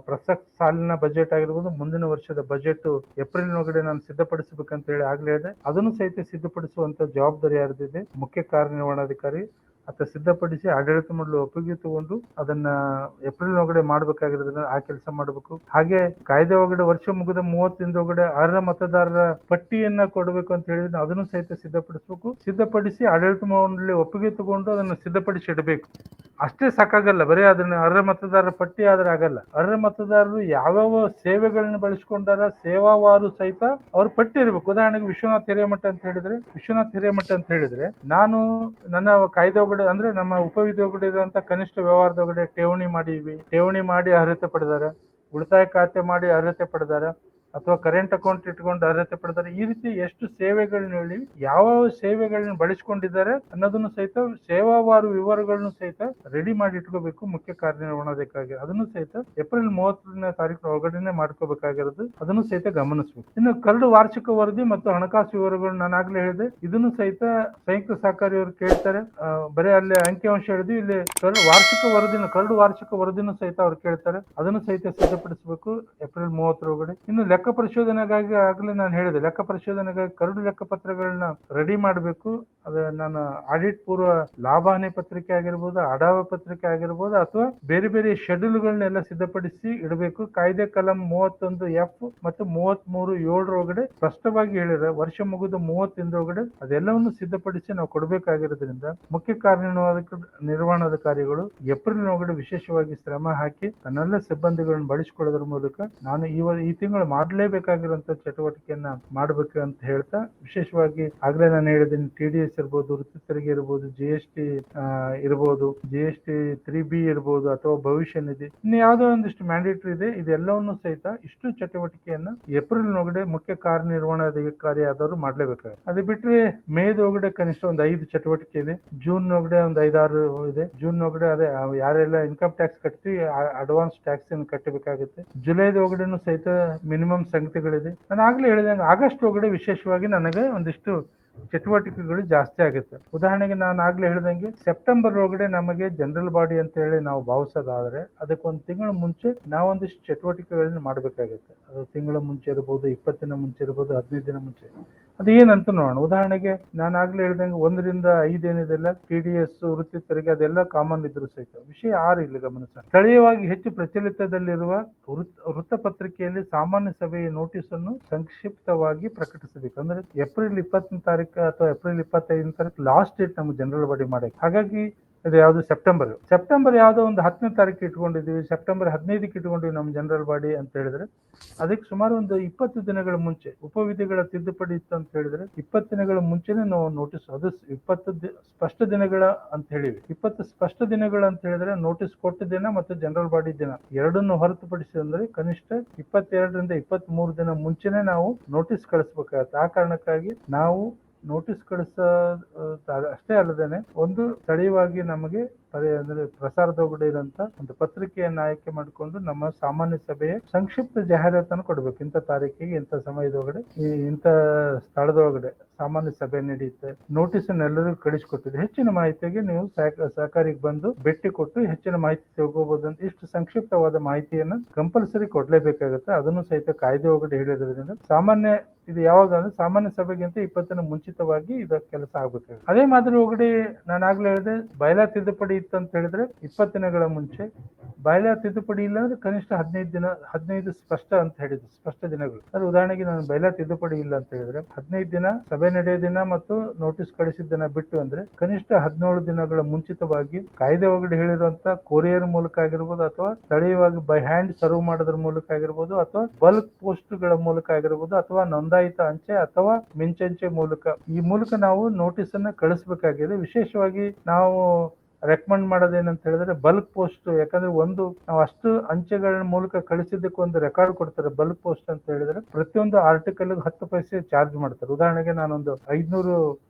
ಪ್ರಸಕ್ತ ಸಾಲಿನ ಬಜೆಟ್ ಆಗಿರ್ಬೋದು, ಮುಂದಿನ ವರ್ಷದ ಬಜೆಟ್ ಏಪ್ರಿಲ್ ಒಳಗಡೆ ನಾನು ಸಿದ್ಧಪಡಿಸಬೇಕಂತ ಹೇಳಿ ಆಗ್ಲೇ ಇದೆ. ಅದನ್ನು ಸಹಿತ ಸಿದ್ಧಪಡಿಸುವಂತ ಜವಾಬ್ದಾರಿ ಯಾರ್ದಿದೆ, ಮುಖ್ಯ ಕಾರ್ಯನಿರ್ವಹಣಾಧಿಕಾರಿ. ಆತ ಸಿದ್ಧಪಡಿಸಿ ಆಡಳಿತ ಮಂಡಳಿ ಒಪ್ಪಿಗೆ ತಗೊಂಡು ಅದನ್ನ ಏಪ್ರಿಲ್ ಒಳಗಡೆ ಮಾಡ್ಬೇಕಾಗಿರೋದ್ರಿಂದ ಆ ಕೆಲಸ ಮಾಡಬೇಕು. ಹಾಗೆ ಕಾಯ್ದೆ ಒಳಗಡೆ ವರ್ಷ ಮುಗಿದ 30 ದಿನದ ಒಳಗಡೆ ಅರ್ಹ ಮತದಾರರ ಪಟ್ಟಿಯನ್ನ ಕೊಡಬೇಕು ಅಂತ ಹೇಳಿದ್ರೆ ಅದನ್ನು ಸಹಿತ ಸಿದ್ಧಪಡಿಸಬೇಕು. ಸಿದ್ಧಪಡಿಸಿ ಆಡಳಿತ ಮಂಡಳಿ ಒಪ್ಪಿಗೆ ತಗೊಂಡು ಅದನ್ನು ಸಿದ್ಧಪಡಿಸಿ ಇಡಬೇಕು. ಅಷ್ಟೇ ಸಾಕಾಗಲ್ಲ, ಬರೀ ಅದನ್ನ ಅರ್ಹ ಮತದಾರರ ಪಟ್ಟಿ ಆದ್ರೆ ಆಗಲ್ಲ. ಅರ್ಹ ಮತದಾರರು ಯಾವ್ಯಾವ ಸೇವೆಗಳನ್ನ ಬಳಸ್ಕೊಂಡಾರ ಸೇವಾವಾರು ಸಹಿತ ಅವ್ರ ಪಟ್ಟಿ ಇರ್ಬೇಕು. ಉದಾಹರಣೆಗೆ ವಿಶ್ವನಾಥ್ ಹಿರೇಮಠ ಅಂತ ಹೇಳಿದ್ರೆ ನಾನು ನನ್ನ ಕಾಯ್ದೆ ಒಳಗಡೆ ಅಂದ್ರೆ ನಮ್ಮ ಉಪವಿಧಿ ಇರುವಂತ ಕನಿಷ್ಠ ವ್ಯವಹಾರದೊಳಗಡೆ ಠೇವಣಿ ಮಾಡಿ ಅರ್ಹತೆ ಪಡೆದಾರೆ, ಉಳಿತಾಯ ಖಾತೆ ಮಾಡಿ ಅರ್ಹತೆ ಪಡೆದಾರೆ, ಅಥವಾ ಕರೆಂಟ್ ಅಕೌಂಟ್ ಇಟ್ಕೊಂಡು ಅರ್ಹತೆ ಪಡೆದಾರೆ, ಈ ರೀತಿ ಎಷ್ಟು ಸೇವೆಗಳನ್ನ ಹೇಳಿ ಯಾವ ಸೇವೆಗಳನ್ನ ಬಳಸ್ಕೊಂಡಿದ್ದಾರೆ ಅನ್ನೋದನ್ನು ಸಹಿತ ಸೇವಾವಾರು ವಿವರಗಳನ್ನು ಸಹಿತ ರೆಡಿ ಮಾಡಿ ಇಟ್ಕೋಬೇಕು ಮುಖ್ಯ ಕಾರ್ಯನಿರ್ವಹಣಾಧಿಕಾರಿ. ಅದನ್ನು ಸಹಿತ ಏಪ್ರಿಲ್ 30ನೇ ತಾರೀಕಿನ ಒಳಗಡೆನೆ ಮಾಡ್ಕೋಬೇಕಾಗಿರೋದು, ಅದನ್ನು ಸಹಿತ ಗಮನಿಸಬೇಕು. ಇನ್ನು ಕರಡು ವಾರ್ಷಿಕ ವರದಿ ಮತ್ತು ಹಣಕಾಸು ವಿವರಗಳು ನಾನು ಆಗ್ಲೇ ಹೇಳಿದೆ, ಇದನ್ನು ಸಹಿತ ಸಂಯುಕ್ತ ಸಹಕಾರಿಯವರು ಕೇಳ್ತಾರೆ. ಬರೀ ಅಲ್ಲಿ ಅಂಕಿಅಂಶ ಹೇಳಿದ್ವಿ, ಇಲ್ಲಿ ಕರಡು ವಾರ್ಷಿಕ ವರದಿನೂ ಸಹಿತ ಅವ್ರು ಕೇಳ್ತಾರೆ. ಅದನ್ನು ಸಹಿತ ಸಿದ್ಧಪಡಿಸಬೇಕು ಏಪ್ರಿಲ್ 30 ಒಳಗಡೆ. ಇನ್ನು ಲೆಕ್ಕ ಪರಿಶೋಧನೆಗಾಗಿ ಆಗಲೇ ನಾನು ಹೇಳಿದೆ, ಲೆಕ್ಕ ಪರಿಶೋಧನೆಗಾಗಿ ಕರಡು ಲೆಕ್ಕ ಪತ್ರಗಳನ್ನ ರೆಡಿ ಮಾಡಬೇಕು. ಅದ ನಾನು ಆಡಿಟ್ ಪೂರ್ವ ಲಾಭಹಾನಿ ಪತ್ರಿಕೆ ಆಗಿರ್ಬೋದು, ಅಡಾವ ಪತ್ರಿಕೆ ಆಗಿರ್ಬೋದು, ಅಥವಾ ಬೇರೆ ಬೇರೆ ಶೆಡ್ಯೂಲ್ಗಳನ್ನೆಲ್ಲ ಸಿದ್ಧಪಡಿಸಿ ಇಡಬೇಕು. ಕಾಯ್ದೆ ಕಲಂ 31F ಮತ್ತು 33(7) ಒಳಗಡೆ ಸ್ಪಷ್ಟವಾಗಿ ಹೇಳಿದ್ರೆ ವರ್ಷ ಮುಗಿದ 30 ಒಳಗಡೆ ಅದೆಲ್ಲವನ್ನು ಸಿದ್ಧಪಡಿಸಿ ನಾವು ಕೊಡಬೇಕಾಗಿರೋದ್ರಿಂದ ಮುಖ್ಯ ಕಾರ್ಯನಿರ್ವಹಣಾಧಿಕಾರಿಗಳು ಏಪ್ರಿಲ್ ಒಳಗಡೆ ವಿಶೇಷವಾಗಿ ಶ್ರಮ ಹಾಕಿ ತನ್ನೆಲ್ಲ ಸಿಬ್ಬಂದಿಗಳನ್ನು ಬಳಸಿಕೊಳ್ಳೋದ್ರ ಮೂಲಕ ನಾನು ಈ ತಿಂಗಳು ಮಾಡಲೇಬೇಕಾಗಿರುವಂತ ಚಟುವಟಿಕೆಯನ್ನ ಮಾಡಬೇಕು ಅಂತ ಹೇಳ್ತಾ, ವಿಶೇಷವಾಗಿ ಆಗ್ಲೇ ನಾನು ಹೇಳಿದ್ದೀನಿ, TDS ಇರ್ಬೋದು, ವೃತ್ತಿ ತೆರಿಗೆ ಇರ್ಬೋದು, GST ಇರ್ಬೋದು, GST 3B ಇರ್ಬೋದು, ಅಥವಾ ಭವಿಷ್ಯ ನಿಧಿ, ಇನ್ನು ಯಾವ್ದೋ ಒಂದಿಷ್ಟು ಮ್ಯಾಂಡೇಟರಿ ಇದೆ. ಇದೆಲ್ಲವನ್ನು ಸಹಿತ ಇಷ್ಟು ಚಟುವಟಿಕೆಯನ್ನ ಏಪ್ರಿಲ್ ಒಳಗಡೆ ಮುಖ್ಯ ಕಾರ್ಯನಿರ್ವಹಣಾಧಿಕಾರಿ ಆದವರು ಮಾಡ್ಲೇಬೇಕಾಗುತ್ತೆ. ಅದು ಬಿಟ್ರೆ ಮೇದೊಳಗಡೆ ಕನಿಷ್ಠ ಒಂದು 5 ಚಟುವಟಿಕೆ ಇದೆ, ಜೂನ್ ಒಳಗಡೆ ಒಂದು 5-6 ಇದೆ. ಜೂನ್ ಒಳಗಡೆ ಅದೇ ಯಾರೆಲ್ಲ ಇನ್ಕಮ್ ಟ್ಯಾಕ್ಸ್ ಕಟ್ತೀವಿ ಅಡ್ವಾನ್ಸ್ ಟ್ಯಾಕ್ಸ್ ಅನ್ನು ಕಟ್ಟಬೇಕಾಗುತ್ತೆ. ಜುಲೈದ ಒಳಗಡೆನೂ ಸಹಿತ ಮಿನಿಮಮ್ ಸಂಗತಿಗಳಿದೆ. ನಾನು ಆಗ್ಲೇ ಹೇಳಿದಂಗೆ ಆಗಸ್ಟ್ ಒಳಗಡೆ ವಿಶೇಷವಾಗಿ ನನಗೆ ಒಂದಿಷ್ಟು ಚಟುವಟಿಕೆಗಳು ಜಾಸ್ತಿ ಆಗುತ್ತೆ. ಉದಾಹರಣೆಗೆ ನಾನು ಆಗ್ಲೇ ಹೇಳ್ದಂಗೆ ಸೆಪ್ಟೆಂಬರ್ ಒಳಗಡೆ ನಮಗೆ ಜನರಲ್ ಬಾಡಿ ಅಂತ ಹೇಳಿ ನಾವು ಭಾವಿಸೋದಾದ್ರೆ ಅದಕ್ಕೆ ಒಂದು ತಿಂಗಳ ಮುಂಚೆ ನಾವೊಂದಿಷ್ಟು ಚಟುವಟಿಕೆಗಳನ್ನ ಮಾಡಬೇಕಾಗುತ್ತೆ. ಅದು ತಿಂಗಳ ಮುಂಚೆ ಇರ್ಬೋದು, 20 ದಿನ ಮುಂಚೆ ಇರ್ಬೋದು, 15 ದಿನ ಮುಂಚೆ. ಅದು ಏನಂತ ನೋಡೋಣ. ಉದಾಹರಣೆಗೆ ನಾನು ಆಗ್ಲೇ ಹೇಳ್ದಂಗೆ 1 ರಿಂದ 5 ಏನಿದೆಲ್ಲ TDS, ವೃತ್ತಿ ತೆರಿಗೆ ಅದೆಲ್ಲ ಕಾಮನ್ ಇದ್ರು ಸಹಿತ ವಿಷಯ 6 ಇಲ್ಲಿ ಗಮನಿಸ. ಸ್ಥಳೀಯವಾಗಿ ಹೆಚ್ಚು ಪ್ರಚಲಿತದಲ್ಲಿರುವ ವೃತ್ತಪತ್ರಿಕೆಯಲ್ಲಿ ಸಾಮಾನ್ಯ ಸಭೆಯ ನೋಟಿಸ್ ಅನ್ನು ಸಂಕ್ಷಿಪ್ತವಾಗಿ ಪ್ರಕಟಿಸಬೇಕು. ಅಂದ್ರೆ ಏಪ್ರಿಲ್ 20ನೇ ತಾರೀಕು ಅಥವಾ ಏಪ್ರಿಲ್ 25ನೇ ತಾರೀಕು ಲಾಸ್ಟ್ ಡೇಟ್ ನಮ್ಗೆ ಜನರಲ್ ಬಾಡಿ ಮಾಡಕ್ಕೆ. ಹಾಗಾಗಿ ಇದು ಯಾವ್ದು ಸೆಪ್ಟೆಂಬರ್ ಯಾವ್ದೋ ಒಂದು 10ನೇ ತಾರೀಕು ಇಟ್ಕೊಂಡಿದೀವಿ, ಸೆಪ್ಟೆಂಬರ್ 15ಕ್ಕೆ ಇಟ್ಕೊಂಡಿವಿ ನಮ್ಮ ಜನರಲ್ ಬಾಡಿ ಅಂತ ಹೇಳಿದ್ರೆ ಅದಕ್ಕೆ ಸುಮಾರು ಒಂದು 20 ದಿನಗಳ ಮುಂಚೆ ಉಪವಿಧಿಗಳ ತಿದ್ದುಪಡಿ ಇತ್ತು ಅಂತ ಹೇಳಿದ್ರೆ 20 ದಿನಗಳ ಮುಂಚೆನೆ ನಾವು ನೋಟಿಸ್, ಅದು 20 ಸ್ಪಷ್ಟ ದಿನಗಳ ಅಂತ ಹೇಳಿವಿ. 20 ಸ್ಪಷ್ಟ ದಿನಗಳು ಅಂತ ಹೇಳಿದ್ರೆ ನೋಟಿಸ್ ಕೊಟ್ಟ ದಿನ ಮತ್ತು ಜನರಲ್ ಬಾಡಿ ದಿನ ಎರಡನ್ನು ಹೊರತುಪಡಿಸಿ ಅಂದ್ರೆ ಕನಿಷ್ಠ 22 ರಿಂದ 23 ದಿನ ಮುಂಚೆನೆ ನಾವು ನೋಟಿಸ್ ಕಳಿಸ್ಬೇಕಾಗತ್ತೆ. ಆ ಕಾರಣಕ್ಕಾಗಿ ನಾವು ನೋಟಿಸ್ ಅಷ್ಟೇ ಅಲ್ಲದೇನೆ ಒಂದು ಸ್ಥಳೀಯವಾಗಿ ನಮಗೆ ಅಂದ್ರೆ ಪ್ರಸಾರದೊಳಗಡೆ ಇರುವಂತ ಒಂದು ಪತ್ರಿಕೆಯನ್ನು ಆಯ್ಕೆ ಮಾಡಿಕೊಂಡು ನಮ್ಮ ಸಾಮಾನ್ಯ ಸಭೆಯ ಸಂಕ್ಷಿಪ್ತ ಜಾಹೀರಾತನ್ನು ಕೊಡ್ಬೇಕು. ಇಂಥ ತಾರೀಕಿಗೆ ಇಂಥ ಸಮಯದೊಳಗಡೆ ಇಂಥ ಸ್ಥಳದೊಳಗಡೆ ಸಾಮಾನ್ಯ ಸಭೆ ನಡೆಯುತ್ತೆ, ನೋಟಿಸ್ ಎಲ್ಲರಿಗೂ ಕಳಿಸಿಕೊಟ್ಟಿದೆ. ಹೆಚ್ಚಿನ ಮಾಹಿತಿಗೆ ನೀವು ಸಹಕಾರಿಗೆ ಬಂದು ಭೇಟಿ ಕೊಟ್ಟು ಹೆಚ್ಚಿನ ಮಾಹಿತಿ ತಿಳ್ಕೋಬಹುದು ಅಂತ ಇಷ್ಟು ಸಂಕ್ಷಿಪ್ತವಾದ ಮಾಹಿತಿಯನ್ನ ಕಂಪಲ್ಸರಿ ಕೊಡ್ಲೇಬೇಕಾಗುತ್ತೆ. ಅದನ್ನು ಸಹಿತ ಕಾಯ್ದೆ ಒಳಗಡೆ ಹೇಳಿದ್ರಿಂದ ಸಾಮಾನ್ಯ ಇದು ಯಾವಾಗ ಅಂದ್ರೆ ಸಾಮಾನ್ಯ ಸಭೆಗಿಂತ 20 ದಿನ ಮುಂಚಿತವಾಗಿ ಇದು ಕೆಲಸ ಆಗ್ಬೇಕಾಗುತ್ತೆ. ಅದೇ ಮಾದರಿ ಒಳಗಡೆ ನಾನು ಆಗ್ಲೇ ಹೇಳಿದೆ, ಬಯಲಾ ತಿದ್ದುಪಡಿ ಇತ್ತು ಅಂತ ಹೇಳಿದ್ರೆ 20 ದಿನಗಳ ಮುಂಚೆ, ಬಯಲಾ ತಿದ್ದುಪಡಿ ಇಲ್ಲ ಅಂದ್ರೆ ಕನಿಷ್ಠ 15 ಸ್ಪಷ್ಟ ಅಂತ ಹೇಳಿದ್ರು, ಸ್ಪಷ್ಟ ದಿನಗಳು. ಅಂದ್ರೆ ಉದಾಹರಣೆಗೆ ನಾನು ಬಯಲಾ ತಿದ್ದುಪಡಿ ಇಲ್ಲ ಅಂತ ಹೇಳಿದ್ರೆ 15 ದಿನ ಸಭೆ ನಡೆಯೋ ದಿನ ಮತ್ತು ನೋಟಿಸ್ ಕಳಿಸಿದ ದಿನ ಬಿಟ್ಟು ಅಂದ್ರೆ ಕನಿಷ್ಠ 17 ದಿನಗಳ ಮುಂಚಿತವಾಗಿ ಕಾಯ್ದೆ ಒಳಗಡೆ ಹೇಳಿರುವಂತ ಕೊರಿಯರ್ ಮೂಲಕ ಆಗಿರ್ಬೋದು, ಅಥವಾ ಸ್ಥಳೀಯವಾಗಿ ಬೈ ಹ್ಯಾಂಡ್ ಸರ್ವ್ ಮಾಡೋದ್ರ ಮೂಲಕ ಆಗಿರ್ಬೋದು, ಅಥವಾ ಬಲ್ಕ್ ಪೋಸ್ಟ್ ಗಳ ಮೂಲಕ ಆಗಿರ್ಬೋದು, ಅಥವಾ ನೋಂದಾಯಿತ ಅಂಚೆ ಅಥವಾ ಮಿಂಚಂಚೆ ಮೂಲಕ, ಈ ಮೂಲಕ ನಾವು ನೋಟಿಸ್ ಅನ್ನ ಕಳಿಸಬೇಕಾಗಿದೆ. ವಿಶೇಷವಾಗಿ ನಾವು ರೆಕಮೆಂಡ್ ಮಾಡೋದೇನಂತ ಹೇಳಿದ್ರೆ ಬಲ್ಕ್ ಪೋಸ್ಟ್. ಯಾಕಂದ್ರೆ ನಾವು ಅಷ್ಟು ಅಂಚೆಗಳ ಮೂಲಕ ಕಳಿಸಿದ್ದಕ್ಕೆ ಒಂದು ರೆಕಾರ್ಡ್ ಕೊಡ್ತಾರೆ. ಬಲ್ಕ್ ಪೋಸ್ಟ್ ಅಂತ ಹೇಳಿದ್ರೆ ಪ್ರತಿಯೊಂದು ಆರ್ಟಿಕಲ್ 10 ಪೈಸೆ ಚಾರ್ಜ್ ಮಾಡ್ತಾರೆ. ಉದಾಹರಣೆಗೆ ನಾನೊಂದು 500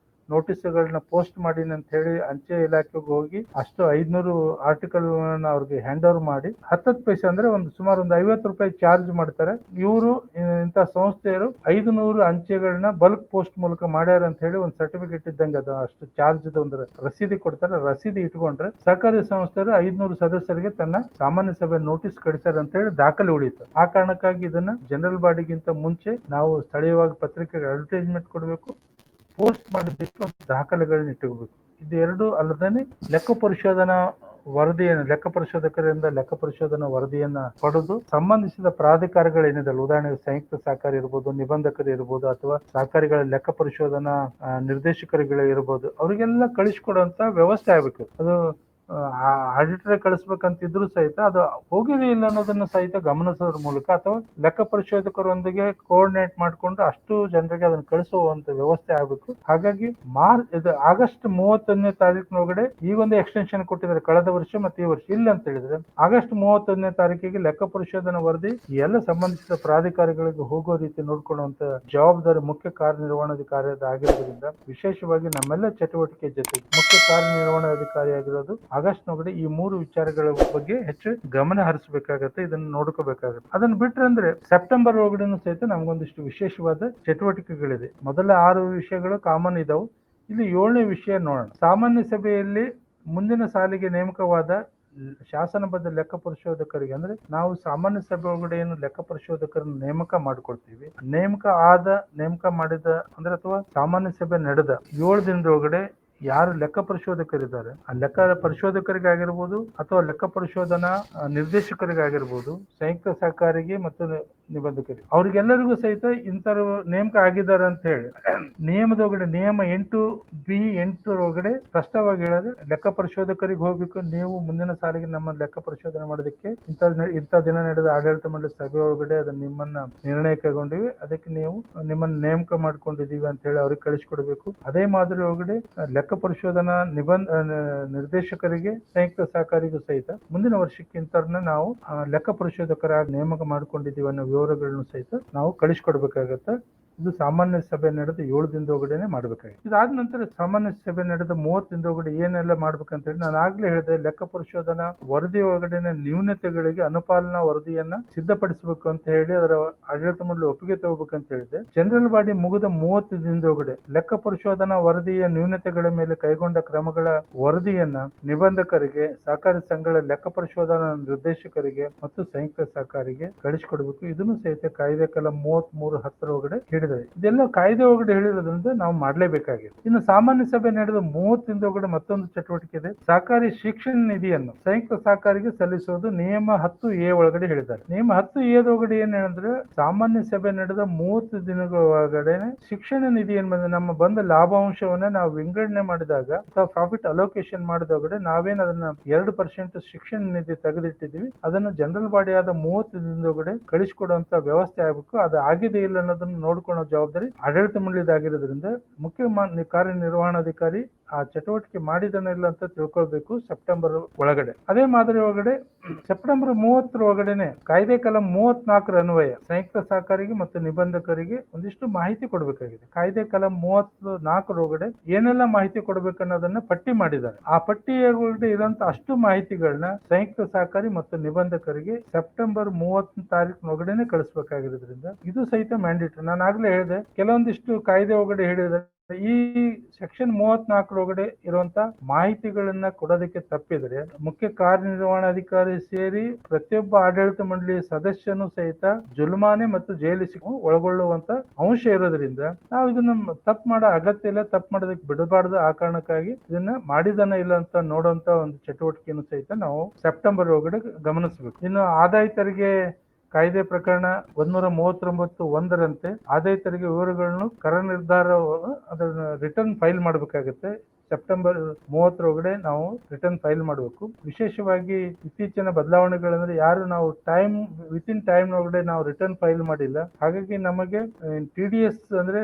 ನೋಟಿಸ್ಗಳನ್ನ ಪೋಸ್ಟ್ ಮಾಡೀನಿ ಅಂತ ಹೇಳಿ ಅಂಚೆ ಇಲಾಖೆಗೆ ಹೋಗಿ ಅಷ್ಟು 500 ಆರ್ಟಿಕಲ್ ಅವ್ರಿಗೆ ಹ್ಯಾಂಡ್ ಓವರ್ ಮಾಡಿ 10 ಪೈಸೆ ಅಂದ್ರೆ ಸುಮಾರು ಒಂದು 50 ರೂಪಾಯಿ ಚಾರ್ಜ್ ಮಾಡ್ತಾರೆ. ಇವರು ಇಂಥ ಸಂಸ್ಥೆಯರು 500 ಅಂಚೆಗಳನ್ನ ಬಲ್ಕ್ ಪೋಸ್ಟ್ ಮೂಲಕ ಮಾಡ್ಯಾರ ಅಂತ ಹೇಳಿ ಒಂದು ಸರ್ಟಿಫಿಕೇಟ್ ಇದ್ದಂಗೆ ಅದು ಅಷ್ಟು ಚಾರ್ಜ್ ಒಂದು ರಸೀದಿ ಕೊಡ್ತಾರೆ. ರಸೀದಿ ಇಟ್ಕೊಂಡ್ರೆ ಸಹಕಾರಿ ಸಂಸ್ಥೆಯರು 500 ಸದಸ್ಯರಿಗೆ ತನ್ನ ಸಾಮಾನ್ಯ ಸಭೆ ನೋಟಿಸ್ ಕಳಿಸ್ತಾರೆ ಅಂತ ಹೇಳಿ ದಾಖಲೆ ಉಳಿಯುತ್ತೆ. ಆ ಕಾರಣಕ್ಕಾಗಿ ಇದನ್ನ ಜನರಲ್ ಬಾಡಿಗಿಂತ ಮುಂಚೆ ನಾವು ಸ್ಥಳೀಯವಾಗಿ ಪತ್ರಿಕೆಗೆ ಅಡ್ವರ್ಟೈಸ್ಮೆಂಟ್ ಕೊಡಬೇಕು, ಪೋಸ್ಟ್ ಮಾಡಿದ್ದಕ್ಕೆ ದಾಖಲೆಗಳನ್ನ ಇಟ್ಟುಕೋಬೇಕು. ಇದು ಎರಡು ಅಲ್ಲದೇ ಲೆಕ್ಕ ಪರಿಶೋಧಕರಿಂದ ಲೆಕ್ಕ ಪರಿಶೋಧನಾ ವರದಿಯನ್ನ ಪಡೆದು ಸಂಬಂಧಿಸಿದ ಪ್ರಾಧಿಕಾರಗಳೇನಿದೆಲ್ಲ, ಉದಾಹರಣೆಗೆ ಸಂಯುಕ್ತ ಸಹಕಾರಿ ಇರ್ಬೋದು, ನಿಬಂಧಕರು ಇರ್ಬೋದು, ಅಥವಾ ಸಹಕಾರಿಗಳ ಲೆಕ್ಕ ಪರಿಶೋಧನಾ ನಿರ್ದೇಶಕರುಗಳು ಇರ್ಬೋದು, ಅವರಿಗೆಲ್ಲ ಕಳಿಸ್ಕೊಡುವಂತ ವ್ಯವಸ್ಥೆ ಆಗ್ಬೇಕು. ಅದು ಆಡಿಟರ್ ಕಳಿಸ್ಬೇಕಂತಿದ್ರು ಸಹಿತ ಅದು ಹೋಗಿದೆ ಇಲ್ಲ ಅನ್ನೋದನ್ನ ಸಹಿತ ಗಮನಿಸೋದ್ರ ಮೂಲಕ ಅಥವಾ ಲೆಕ್ಕ ಪರಿಶೋಧಕರೊಂದಿಗೆ ಕೋಆರ್ಡಿನೇಟ್ ಮಾಡಿಕೊಂಡು ಅಷ್ಟು ಜನರಿಗೆ ಅದನ್ನ ಕಳಿಸುವಂತ ವ್ಯವಸ್ಥೆ ಆಗಬೇಕು. ಹಾಗಾಗಿ ಆಗಸ್ಟ್ 31ನೇ ತಾರೀಕಿನೊಳಗಡೆ ಈ ಒಂದು ಎಕ್ಸ್ಟೆನ್ಷನ್ ಕೊಟ್ಟಿದ್ದಾರೆ ಕಳೆದ ವರ್ಷ ಮತ್ತೆ ಈ ವರ್ಷ. ಇಲ್ಲ ಅಂತ ಹೇಳಿದ್ರೆ ಆಗಸ್ಟ್ 31ನೇ ತಾರೀಕಿಗೆ ಲೆಕ್ಕ ಪರಿಶೋಧನಾ ವರದಿ ಎಲ್ಲ ಸಂಬಂಧಿಸಿದ ಪ್ರಾಧಿಕಾರಿಗಳಿಗೆ ಹೋಗೋ ರೀತಿ ನೋಡ್ಕೊಳ್ಳುವಂತ ಜವಾಬ್ದಾರಿ ಮುಖ್ಯ ಕಾರ್ಯನಿರ್ವಹಣಾಧಿಕಾರಿಯಾದ ಆಗಿರೋದ್ರಿಂದ ವಿಶೇಷವಾಗಿ ನಮ್ಮೆಲ್ಲ ಚಟುವಟಿಕೆ ಜೊತೆಗೆ ಮುಖ್ಯ ಕಾರ್ಯನಿರ್ವಹಣಾಧಿಕಾರಿಯಾಗಿರೋದು ಆಗಸ್ಟ್ ನೊಳಗಡೆ ಈ 3 ವಿಚಾರಗಳ ಬಗ್ಗೆ ಹೆಚ್ಚು ಗಮನ ಹರಿಸಬೇಕಾಗತ್ತೆ, ಇದನ್ನ ನೋಡ್ಕೋಬೇಕಾಗತ್ತೆ. ಅದನ್ನ ಬಿಟ್ರೆ ಅಂದ್ರೆ ಸೆಪ್ಟೆಂಬರ್ ಒಳಗಡೆನೂ ಸಹಿತ ನಮ್ಗೊಂದಿಷ್ಟು ವಿಶೇಷವಾದ ಚಟುವಟಿಕೆಗಳಿದೆ. ಮೊದಲ 6 ವಿಷಯಗಳು ಕಾಮನ್ ಇದಾವು. ಇಲ್ಲಿ 7ನೇ ವಿಷಯ ನೋಡೋಣ. ಸಾಮಾನ್ಯ ಸಭೆಯಲ್ಲಿ ಮುಂದಿನ ಸಾಲಿಗೆ ನೇಮಕವಾದ ಶಾಸನಬದ್ಧ ಲೆಕ್ಕ ಪರಿಶೋಧಕರಿಗೆ ಅಂದ್ರೆ ನಾವು ಸಾಮಾನ್ಯ ಸಭೆ ಒಳಗಡೆ ಏನು ಲೆಕ್ಕ ಪರಿಶೋಧಕರನ್ನು ನೇಮಕ ಮಾಡ್ಕೊಳ್ತೀವಿ, ನೇಮಕ ಮಾಡಿದ ಅಂದ್ರೆ ಅಥವಾ ಸಾಮಾನ್ಯ ಸಭೆ ನಡೆದ 7 ದಿನದೊಳಗಡೆ ಯಾರು ಲೆಕ್ಕ ಪರಿಶೋಧಕರಿದ್ದಾರೆ ಆ ಲೆಕ್ಕ ಪರಿಶೋಧಕರಿಗಾಗಿರ್ಬೋದು ಅಥವಾ ಲೆಕ್ಕ ಪರಿಶೋಧನಾ ನಿರ್ದೇಶಕರಿಗಾಗಿರ್ಬೋದು, ಸಂಯುಕ್ತ ಸಹಕಾರಿಗೆ ಮತ್ತು ನಿಬಂಧಕರಿಗೆ ಅವ್ರಿಗೆಲ್ಲರಿಗೂ ಸಹಿತ ಇಂಥವ್ರು ನೇಮಕ ಆಗಿದ್ದಾರೆ ಅಂತ ಹೇಳಿ ನಿಯಮದೊಳಗಡೆ ನಿಯಮ 8B8 ಒಳಗಡೆ ಸ್ಪಷ್ಟವಾಗಿ ಹೇಳಿದ್ರೆ ಲೆಕ್ಕ ಪರಿಶೋಧಕರಿಗೆ ಹೋಗ್ಬೇಕು, ನೀವು ಮುಂದಿನ ಸಾಲಿಗೆ ನಮ್ಮ ಲೆಕ್ಕ ಪರಿಶೋಧನೆ ಮಾಡೋದಕ್ಕೆ ಇಂಥ ದಿನ ನಡೆದ ಆಡಳಿತ ಮಂಡಳಿ ಸಭೆ ಒಳಗಡೆ ಅದನ್ನ ನಿಮ್ಮನ್ನ ನಿರ್ಣಯ ಕೈಗೊಂಡಿವಿ, ಅದಕ್ಕೆ ನೀವು ನಿಮ್ಮನ್ನ ನೇಮಕ ಮಾಡ್ಕೊಂಡಿದೀವಿ ಅಂತ ಹೇಳಿ ಅವ್ರಿಗೆ ಕಳಿಸ್ಕೊಡ್ಬೇಕು. ಅದೇ ಮಾದರಿ ಒಳಗಡೆ ಲೆಕ್ಕ ಪರಿಶೋಧನಾ ನಿರ್ದೇಶಕರಿಗೆ ಸಂಯುಕ್ತ ಸಹಕಾರಿಗೂ ಸಹಿತ ಮುಂದಿನ ವರ್ಷಕ್ಕೆ ಇಂಥವ್ರನ್ನ ನಾವು ಲೆಕ್ಕ ಪರಿಶೋಧಕರಾಗಿ ನೇಮಕ ಮಾಡ್ಕೊಂಡಿದೀವಿ ಅನ್ನೋ ವಿವರಗಳನ್ನು ಸಹಿತ ನಾವು ಕಳಿಸ್ಕೊಡ್ಬೇಕಾಗತ್ತೆ. ಇದು ಸಾಮಾನ್ಯ ಸಭೆ ನಡೆದ 7 ದಿನದೊಳಗಡೆನೆ ಮಾಡ್ಬೇಕಾಗಿತ್ತು. ಇದಾದ ನಂತರ ಸಾಮಾನ್ಯ ಸಭೆ ನಡೆದ 30 ದಿನದೊಳಗಡೆ ಏನೆಲ್ಲ ಮಾಡ್ಬೇಕಂತ ಹೇಳಿ ನಾನು ಆಗ್ಲೇ ಹೇಳಿದೆ, ಲೆಕ್ಕ ಪರಿಶೋಧನಾ ವರದಿ ಒಳಗಡೆನೆ ನ್ಯೂನತೆಗಳಿಗೆ ಅನುಪಾಲನಾ ವರದಿಯನ್ನ ಸಿದ್ಧಪಡಿಸಬೇಕು ಅಂತ ಹೇಳಿ ಅದರ ಆಡಳಿತ ಮಂಡಳಿ ಒಪ್ಪಿಗೆ ತಗೋಬೇಕಂತ ಹೇಳಿದೆ. ಜನರಲ್ ಬಾಡಿ ಮುಗಿದ 30 ದಿನದೊಳಗಡೆ ಲೆಕ್ಕ ಪರಿಶೋಧನಾ ವರದಿಯ ನ್ಯೂನತೆಗಳ ಮೇಲೆ ಕೈಗೊಂಡ ಕ್ರಮಗಳ ವರದಿಯನ್ನ ನಿಬಂಧಕರಿಗೆ, ಸಹಕಾರಿ ಸಂಘಗಳ ಲೆಕ್ಕ ಪರಿಶೋಧನಾ ನಿರ್ದೇಶಕರಿಗೆ ಮತ್ತು ಸಂಯುಕ್ತ ಸಹಕಾರಿಗೆ ಕಳಿಸಿಕೊಡ್ಬೇಕು. ಇದನ್ನು ಸಹಿತ ಕಾಯ್ದೆ ಕಲಂ 33(10) ಒಳಗಡೆ ಹೇಳಿದೆ. ಇದೆಲ್ಲ ಕಾಯ್ದೆ ಒಳಗಡೆ ಹೇಳಿರೋದ್ರಿಂದ ನಾವು ಮಾಡ್ಲೇಬೇಕಾಗಿದೆ. ಇನ್ನು ಸಾಮಾನ್ಯ ಸಭೆ ನಡೆದ 30 ದಿನದೊಳಗಡೆ ಮತ್ತೊಂದು ಚಟುವಟಿಕೆ ಇದೆ. ಸಹಕಾರಿ ಶಿಕ್ಷಣ ನಿಧಿಯನ್ನು ಸಂಯುಕ್ತ ಸಹಕಾರಿಗೆ ಸಲ್ಲಿಸೋದು ನಿಯಮ 10A ಒಳಗಡೆ ಹೇಳಿದ್ದಾರೆ. ನಿಯಮ 10A ಒಳಗಡೆ ಏನ್ ಹೇಳಿದ್ರೆ ಸಾಮಾನ್ಯ ಸಭೆ ನಡೆದ 30 ದಿನಗಳ ಒಳಗಡೆ ಶಿಕ್ಷಣ ನಿಧಿ ಏನ್ ಬಂದ್ರೆ ನಮ್ಮ ಬಂದ ಲಾಭಾಂಶವನ್ನ ನಾವು ವಿಂಗಡಣೆ ಮಾಡಿದಾಗ ಅಥವಾ ಪ್ರಾಫಿಟ್ ಅಲೋಕೇಶನ್ ಮಾಡಿದೊಳಗಡೆ ನಾವೇನ್ ಅದನ್ನ 2% ಶಿಕ್ಷಣ ನಿಧಿ ತೆಗೆದಿಟ್ಟಿದೀವಿ, ಅದನ್ನು ಜನರಲ್ ಬಾಡಿ ಆದ 30 ದಿನದೊಳಗಡೆ ಕಳಿಸಿಕೊಡುವಂತ ವ್ಯವಸ್ಥೆ ಆಗ್ಬೇಕು. ಅದು ಆಗಿದೆ ಇಲ್ಲ ಅನ್ನೋದನ್ನ ನೋಡ್ಕೊಳ್ಳೋ ಜವಾಬ್ದಾರಿ ಆಡಳಿತ ಮಂಡಳಿದಾಗಿರೋದ್ರಿಂದ ಮುಖ್ಯ ಕಾರ್ಯನಿರ್ವಹಣಾಧಿಕಾರಿ ಆ ಚಟುವಟಿಕೆ ಮಾಡಿದನ ಇಲ್ಲ ಅಂತ ತಿಳ್ಕೊಳ್ಬೇಕು ಸೆಪ್ಟೆಂಬರ್ ಒಳಗಡೆ. ಅದೇ ಮಾದರಿ ಒಳಗಡೆ ಸೆಪ್ಟೆಂಬರ್ 30 ಒಳಗಡೆನೆ ಕಾಯ್ದೆ ಕಲಂ 34 ಅನ್ವಯ ಸಂಯುಕ್ತ ಸಹಕಾರಿಗೆ ಮತ್ತು ನಿಬಂಧಕರಿಗೆ ಒಂದಿಷ್ಟು ಮಾಹಿತಿ ಕೊಡಬೇಕಾಗಿದೆ. ಕಾಯ್ದೆ ಕಲಂ 34 ಒಳಗಡೆ ಏನೆಲ್ಲ ಮಾಹಿತಿ ಕೊಡ್ಬೇಕನ್ನೋದನ್ನ ಪಟ್ಟಿ ಮಾಡಿದ್ದಾರೆ. ಆ ಪಟ್ಟಿಯ ಒಳಗಡೆ ಇರುವಂತ ಅಷ್ಟು ಮಾಹಿತಿಗಳನ್ನ ಸಂಯುಕ್ತ ಸಹಕಾರಿ ಮತ್ತು ನಿಬಂಧಕರಿಗೆ ಸೆಪ್ಟೆಂಬರ್ 30 ತಾರೀಕಿನೊಳಗಡೆನೆ ಕಳಿಸ್ಬೇಕಾಗಿರೋದ್ರಿಂದ ಇದು ಸಹಿತ ಮ್ಯಾಂಡೇಟರಿ. ನಾನು ಆಗ್ಲೇ ಹೇಳಿದೆ ಕೆಲವೊಂದಿಷ್ಟು ಕಾಯ್ದೆ ಒಳಗಡೆ ಹೇಳಿದರೆ ಈ ಸೆಕ್ಷನ್ 34 ಒಳಗಡೆ ಇರುವಂತ ಮಾಹಿತಿಗಳನ್ನ ಕೊಡೋದಕ್ಕೆ ತಪ್ಪಿದ್ರೆ ಮುಖ್ಯ ಕಾರ್ಯನಿರ್ವಹಣಾಧಿಕಾರಿ ಸೇರಿ ಪ್ರತಿಯೊಬ್ಬ ಆಡಳಿತ ಮಂಡಳಿಯ ಸದಸ್ಯನು ಸಹಿತ ಜುಲ್ಮಾನೆ ಮತ್ತು ಜೈಲು ಒಳಗೊಳ್ಳುವಂತ ಅಂಶ ಇರೋದ್ರಿಂದ ನಾವು ಇದನ್ನ ತಪ್ಪು ಮಾಡೋ ಅಗತ್ಯ ಇಲ್ಲ, ತಪ್ಪು ಮಾಡೋದಕ್ಕೆ ಬಿಡಬಾರ್ದು. ಆ ಕಾರಣಕ್ಕಾಗಿ ಇದನ್ನ ಮಾಡಿದನ ಇಲ್ಲ ಅಂತ ನೋಡುವಂತ ಒಂದು ಚಟುವಟಿಕೆಯನ್ನು ಸಹಿತ ನಾವು ಸೆಪ್ಟೆಂಬರ್ ಒಳಗಡೆ ಗಮನಿಸಬೇಕು. ಇನ್ನು ಆದಾಯ ತೆರಿಗೆ ಕಾಯ್ದೆ ಪ್ರಕರಣ 139(1) ಆದಾಯ ತೆರಿಗೆ ವಿವರಗಳನ್ನು ಕರ ನಿರ್ಧಾರ ಅದನ್ನ ರಿಟರ್ನ್ ಫೈಲ್ ಮಾಡಬೇಕಾಗುತ್ತೆ. ಸೆಪ್ಟೆಂಬರ್ 30 ಒಳಗಡೆ ನಾವು ರಿಟರ್ನ್ ಫೈಲ್ ಮಾಡಬೇಕು. ವಿಶೇಷವಾಗಿ ಇತ್ತೀಚಿನ ಬದಲಾವಣೆಗಳಂದ್ರೆ ಯಾರು ನಾವು ವಿತಿನ್ ಟೈಮ್ ಒಳಗಡೆ ನಾವು ರಿಟರ್ನ್ ಫೈಲ್ ಮಾಡಿಲ್ಲ, ಹಾಗಾಗಿ ನಮಗೆ TDS ಅಂದ್ರೆ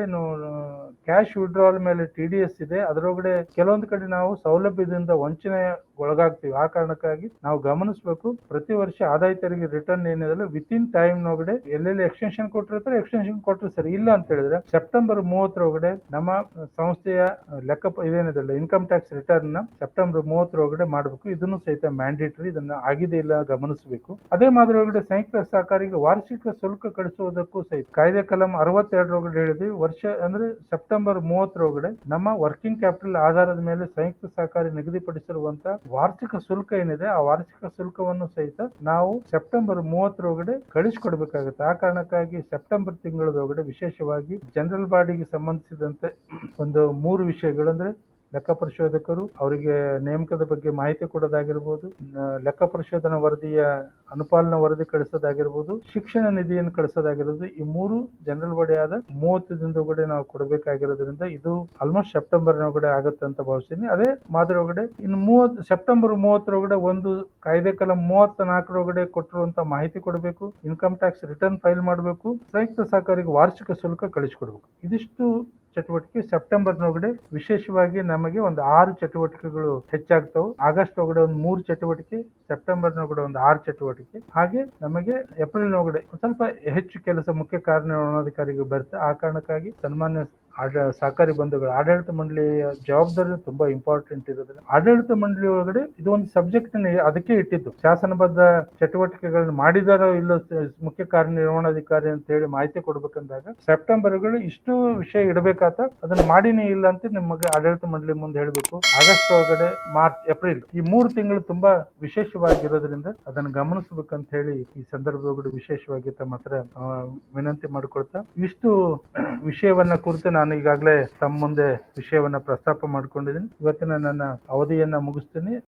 ಕ್ಯಾಶ್ ವಿಡ್ರಾವಲ್ ಮೇಲೆ TDS ಇದೆ, ಅದರೊಳಗಡೆ ಕೆಲವೊಂದು ಕಡೆ ನಾವು ಸೌಲಭ್ಯದಿಂದ ವಂಚನೆ ಒಳಗಾಗ್ತೀವಿ. ಆ ಕಾರಣಕ್ಕಾಗಿ ನಾವು ಗಮನಿಸಬೇಕು. ಪ್ರತಿ ವರ್ಷ ಆದಾಯ ತೆರಿಗೆ ರಿಟರ್ನ್ ಏನಿದೆ ವಿತಿನ್ ಟೈಮ್ ಒಳಗಡೆ ಎಲ್ಲೆಲ್ಲಿ ಎಕ್ಸ್ಟೆನ್ಷನ್ ಕೊಟ್ಟಿರ್ತಾರೆ ಎಕ್ಸ್ಟೆನ್ಷನ್ ಕೊಟ್ಟರು ಸರಿ, ಇಲ್ಲ ಅಂತ ಹೇಳಿದ್ರೆ ಸೆಪ್ಟೆಂಬರ್ 30 ಒಳಗಡೆ ನಮ್ಮ ಸಂಸ್ಥೆಯ ಲೆಕ್ಕ ಇದೇನಿದೆ ಇನ್ಕಮ್ ಟ್ಯಾಕ್ಸ್ ರಿಟರ್ನ್ ಸೆಪ್ಟೆಂಬರ್ 30 ಒಳಗಡೆ ಮಾಡಬೇಕು. ಇದನ್ನು ಸಹಿತ ಮ್ಯಾಂಡೇಟರಿ, ಇದನ್ನ ಆಗಿದೆ ಇಲ್ಲ ಗಮನಿಸಬೇಕು. ಅದೇ ಮಾದರಿ ಒಳಗಡೆ ಸಂಯುಕ್ತ ಸಹಕಾರಿಗೆ ವಾರ್ಷಿಕ ಶುಲ್ಕ ಕಳಿಸುವುದಕ್ಕೂ ಸಹಿತ ಕಾಯ್ದೆ ಕಲಂ 62 ಒಳಗಡೆ ಹೇಳಿದ್ವಿ. ವರ್ಷ ಅಂದ್ರೆ ಸೆಪ್ಟೆಂಬರ್ 30 ಒಳಗಡೆ ನಮ್ಮ ವರ್ಕಿಂಗ್ ಕ್ಯಾಪಿಟಲ್ ಆಧಾರದ ಮೇಲೆ ಸಂಯುಕ್ತ ಸಹಕಾರಿ ನಿಗದಿಪಡಿಸಿರುವಂತ ವಾರ್ಷಿಕ ಶುಲ್ಕ ಏನಿದೆ ಆ ವಾರ್ಷಿಕ ಶುಲ್ಕವನ್ನು ಸಹಿತ ನಾವು ಸೆಪ್ಟೆಂಬರ್ 30 ಒಳಗಡೆ ಕಳಿಸಿಕೊಡ್ಬೇಕಾಗುತ್ತೆ. ಆ ಕಾರಣಕ್ಕಾಗಿ ಸೆಪ್ಟೆಂಬರ್ ತಿಂಗಳೊಳಗಡೆ ವಿಶೇಷವಾಗಿ ಜನರಲ್ ಬಾಡಿಗೆ ಸಂಬಂಧಿಸಿದಂತೆ ಒಂದು 3 ವಿಷಯಗಳು ಅಂದ್ರೆ ಲೆಕ್ಕ ಪರಿಶೋಧಕರು ಅವರಿಗೆ ನೇಮಕದ ಬಗ್ಗೆ ಮಾಹಿತಿ ಕೊಡೋದಾಗಿರ್ಬೋದು, ಲೆಕ್ಕ ಪರಿಶೋಧನಾ ವರದಿಯ ಅನುಪಾಲನಾ ವರದಿ ಕಳಿಸೋದಾಗಿರ್ಬೋದು, ಶಿಕ್ಷಣ ನಿಧಿಯನ್ನು ಕಳಿಸೋದಾಗಿರೋದು, ಈ 3 ಜನರಲ್ ಬಾಡಿ ಆದ 30 ದಿನದೊಳಗಡೆ ನಾವು ಕೊಡಬೇಕಾಗಿರೋದ್ರಿಂದ ಇದು ಆಲ್ಮೋಸ್ಟ್ ಸೆಪ್ಟೆಂಬರ್ ಒಳಗಡೆ ಆಗುತ್ತೆ ಅಂತ ಭಾವಿಸ್ತೀನಿ. ಅದೇ ಮಾದರಿ ಒಳಗಡೆ ಇನ್ನು ಸೆಪ್ಟೆಂಬರ್ 30 ಒಂದು ಕಾಯ್ದೆ ಕಲಂ 34 ಕೊಟ್ಟಿರುವಂತ ಮಾಹಿತಿ ಕೊಡಬೇಕು, ಇನ್ಕಮ್ ಟ್ಯಾಕ್ಸ್ ರಿಟರ್ನ್ ಫೈಲ್ ಮಾಡಬೇಕು, ಸಂಯುಕ್ತ ಸಹಕಾರಿಗೆ ವಾರ್ಷಿಕ ಶುಲ್ಕ ಕಳಿಸ್ಕೊಡ್ಬೇಕು. ಇದಿಷ್ಟು ಚಟುವಟಿಕೆ ಸೆಪ್ಟೆಂಬರ್ನೊಳಗಡೆ ವಿಶೇಷವಾಗಿ ನಮಗೆ ಒಂದು 6 ಚಟುವಟಿಕೆಗಳು ಹೆಚ್ಚಾಗ್ತವೆ. ಆಗಸ್ಟ್ ಒಳಗಡೆ ಒಂದು 3 ಚಟುವಟಿಕೆ, ಸೆಪ್ಟೆಂಬರ್ನೊಳಗಡೆ ಒಂದು 6 ಚಟುವಟಿಕೆ, ಹಾಗೆ ನಮಗೆ ಏಪ್ರಿಲ್ನೊಳಗಡೆ ಸ್ವಲ್ಪ ಹೆಚ್ಚು ಕೆಲಸ ಮುಖ್ಯ ಕಾರ್ಯನಿರ್ವಹಣಾಧಿಕಾರಿಗೆ ಬರುತ್ತೆ. ಆ ಕಾರಣಕ್ಕಾಗಿ ಸನ್ಮಾನ್ಯ ಸಹಕಾರಿ ಬಂಧುಗಳು ಆಡಳಿತ ಮಂಡಳಿಯ ಜವಾಬ್ದಾರಿ ತುಂಬಾ ಇಂಪಾರ್ಟೆಂಟ್ ಇರೋದ್ರಿಂದ ಆಡಳಿತ ಮಂಡಳಿ ಒಳಗಡೆ ಇದು ಒಂದು ಸಬ್ಜೆಕ್ಟ್ ಅದಕ್ಕೆ ಇಟ್ಟಿದ್ದು. ಶಾಸನಬದ್ಧ ಚಟುವಟಿಕೆಗಳನ್ನ ಮಾಡಿದಾರೋ ಇಲ್ಲೋ ಮುಖ್ಯ ಕಾರ್ಯನಿರ್ವಹಣಾಧಿಕಾರಿ ಅಂತ ಹೇಳಿ ಮಾಹಿತಿ ಕೊಡ್ಬೇಕಂದಾಗ ಸೆಪ್ಟೆಂಬರ್ಗಳು ಇಷ್ಟು ವಿಷಯ ಇಡಬೇಕಾತ ಅದನ್ನ ಮಾಡಿನೇ ಇಲ್ಲ ಅಂತ ನಿಮಗೆ ಆಡಳಿತ ಮಂಡಳಿ ಮುಂದೆ ಹೇಳ್ಬೇಕು. ಆಗಸ್ಟ್ ಒಳಗಡೆ ಮಾರ್ಚ್, ಏಪ್ರಿಲ್ ಈ 3 ತಿಂಗಳು ತುಂಬಾ ವಿಶೇಷವಾಗಿರೋದ್ರಿಂದ ಅದನ್ನು ಗಮನಿಸಬೇಕಂತ ಹೇಳಿ ಈ ಸಂದರ್ಭದೊಳಗಡೆ ವಿಶೇಷವಾಗಿ ತಮ್ಮ ಹತ್ರ ವಿನಂತಿ ಮಾಡಿಕೊಳ್ತಾ, ಇಷ್ಟು ವಿಷಯವನ್ನ ಕುರಿತು ನಾನು ಈಗಾಗಲೇ ತಮ್ಮ ಮುಂದೆ ವಿಷಯವನ್ನ ಪ್ರಸ್ತಾಪ ಮಾಡ್ಕೊಂಡಿದ್ದೀನಿ. ಇವತ್ತಿನ ನನ್ನ ಅವಧಿಯನ್ನ ಮುಗಿಸ್ತೀನಿ.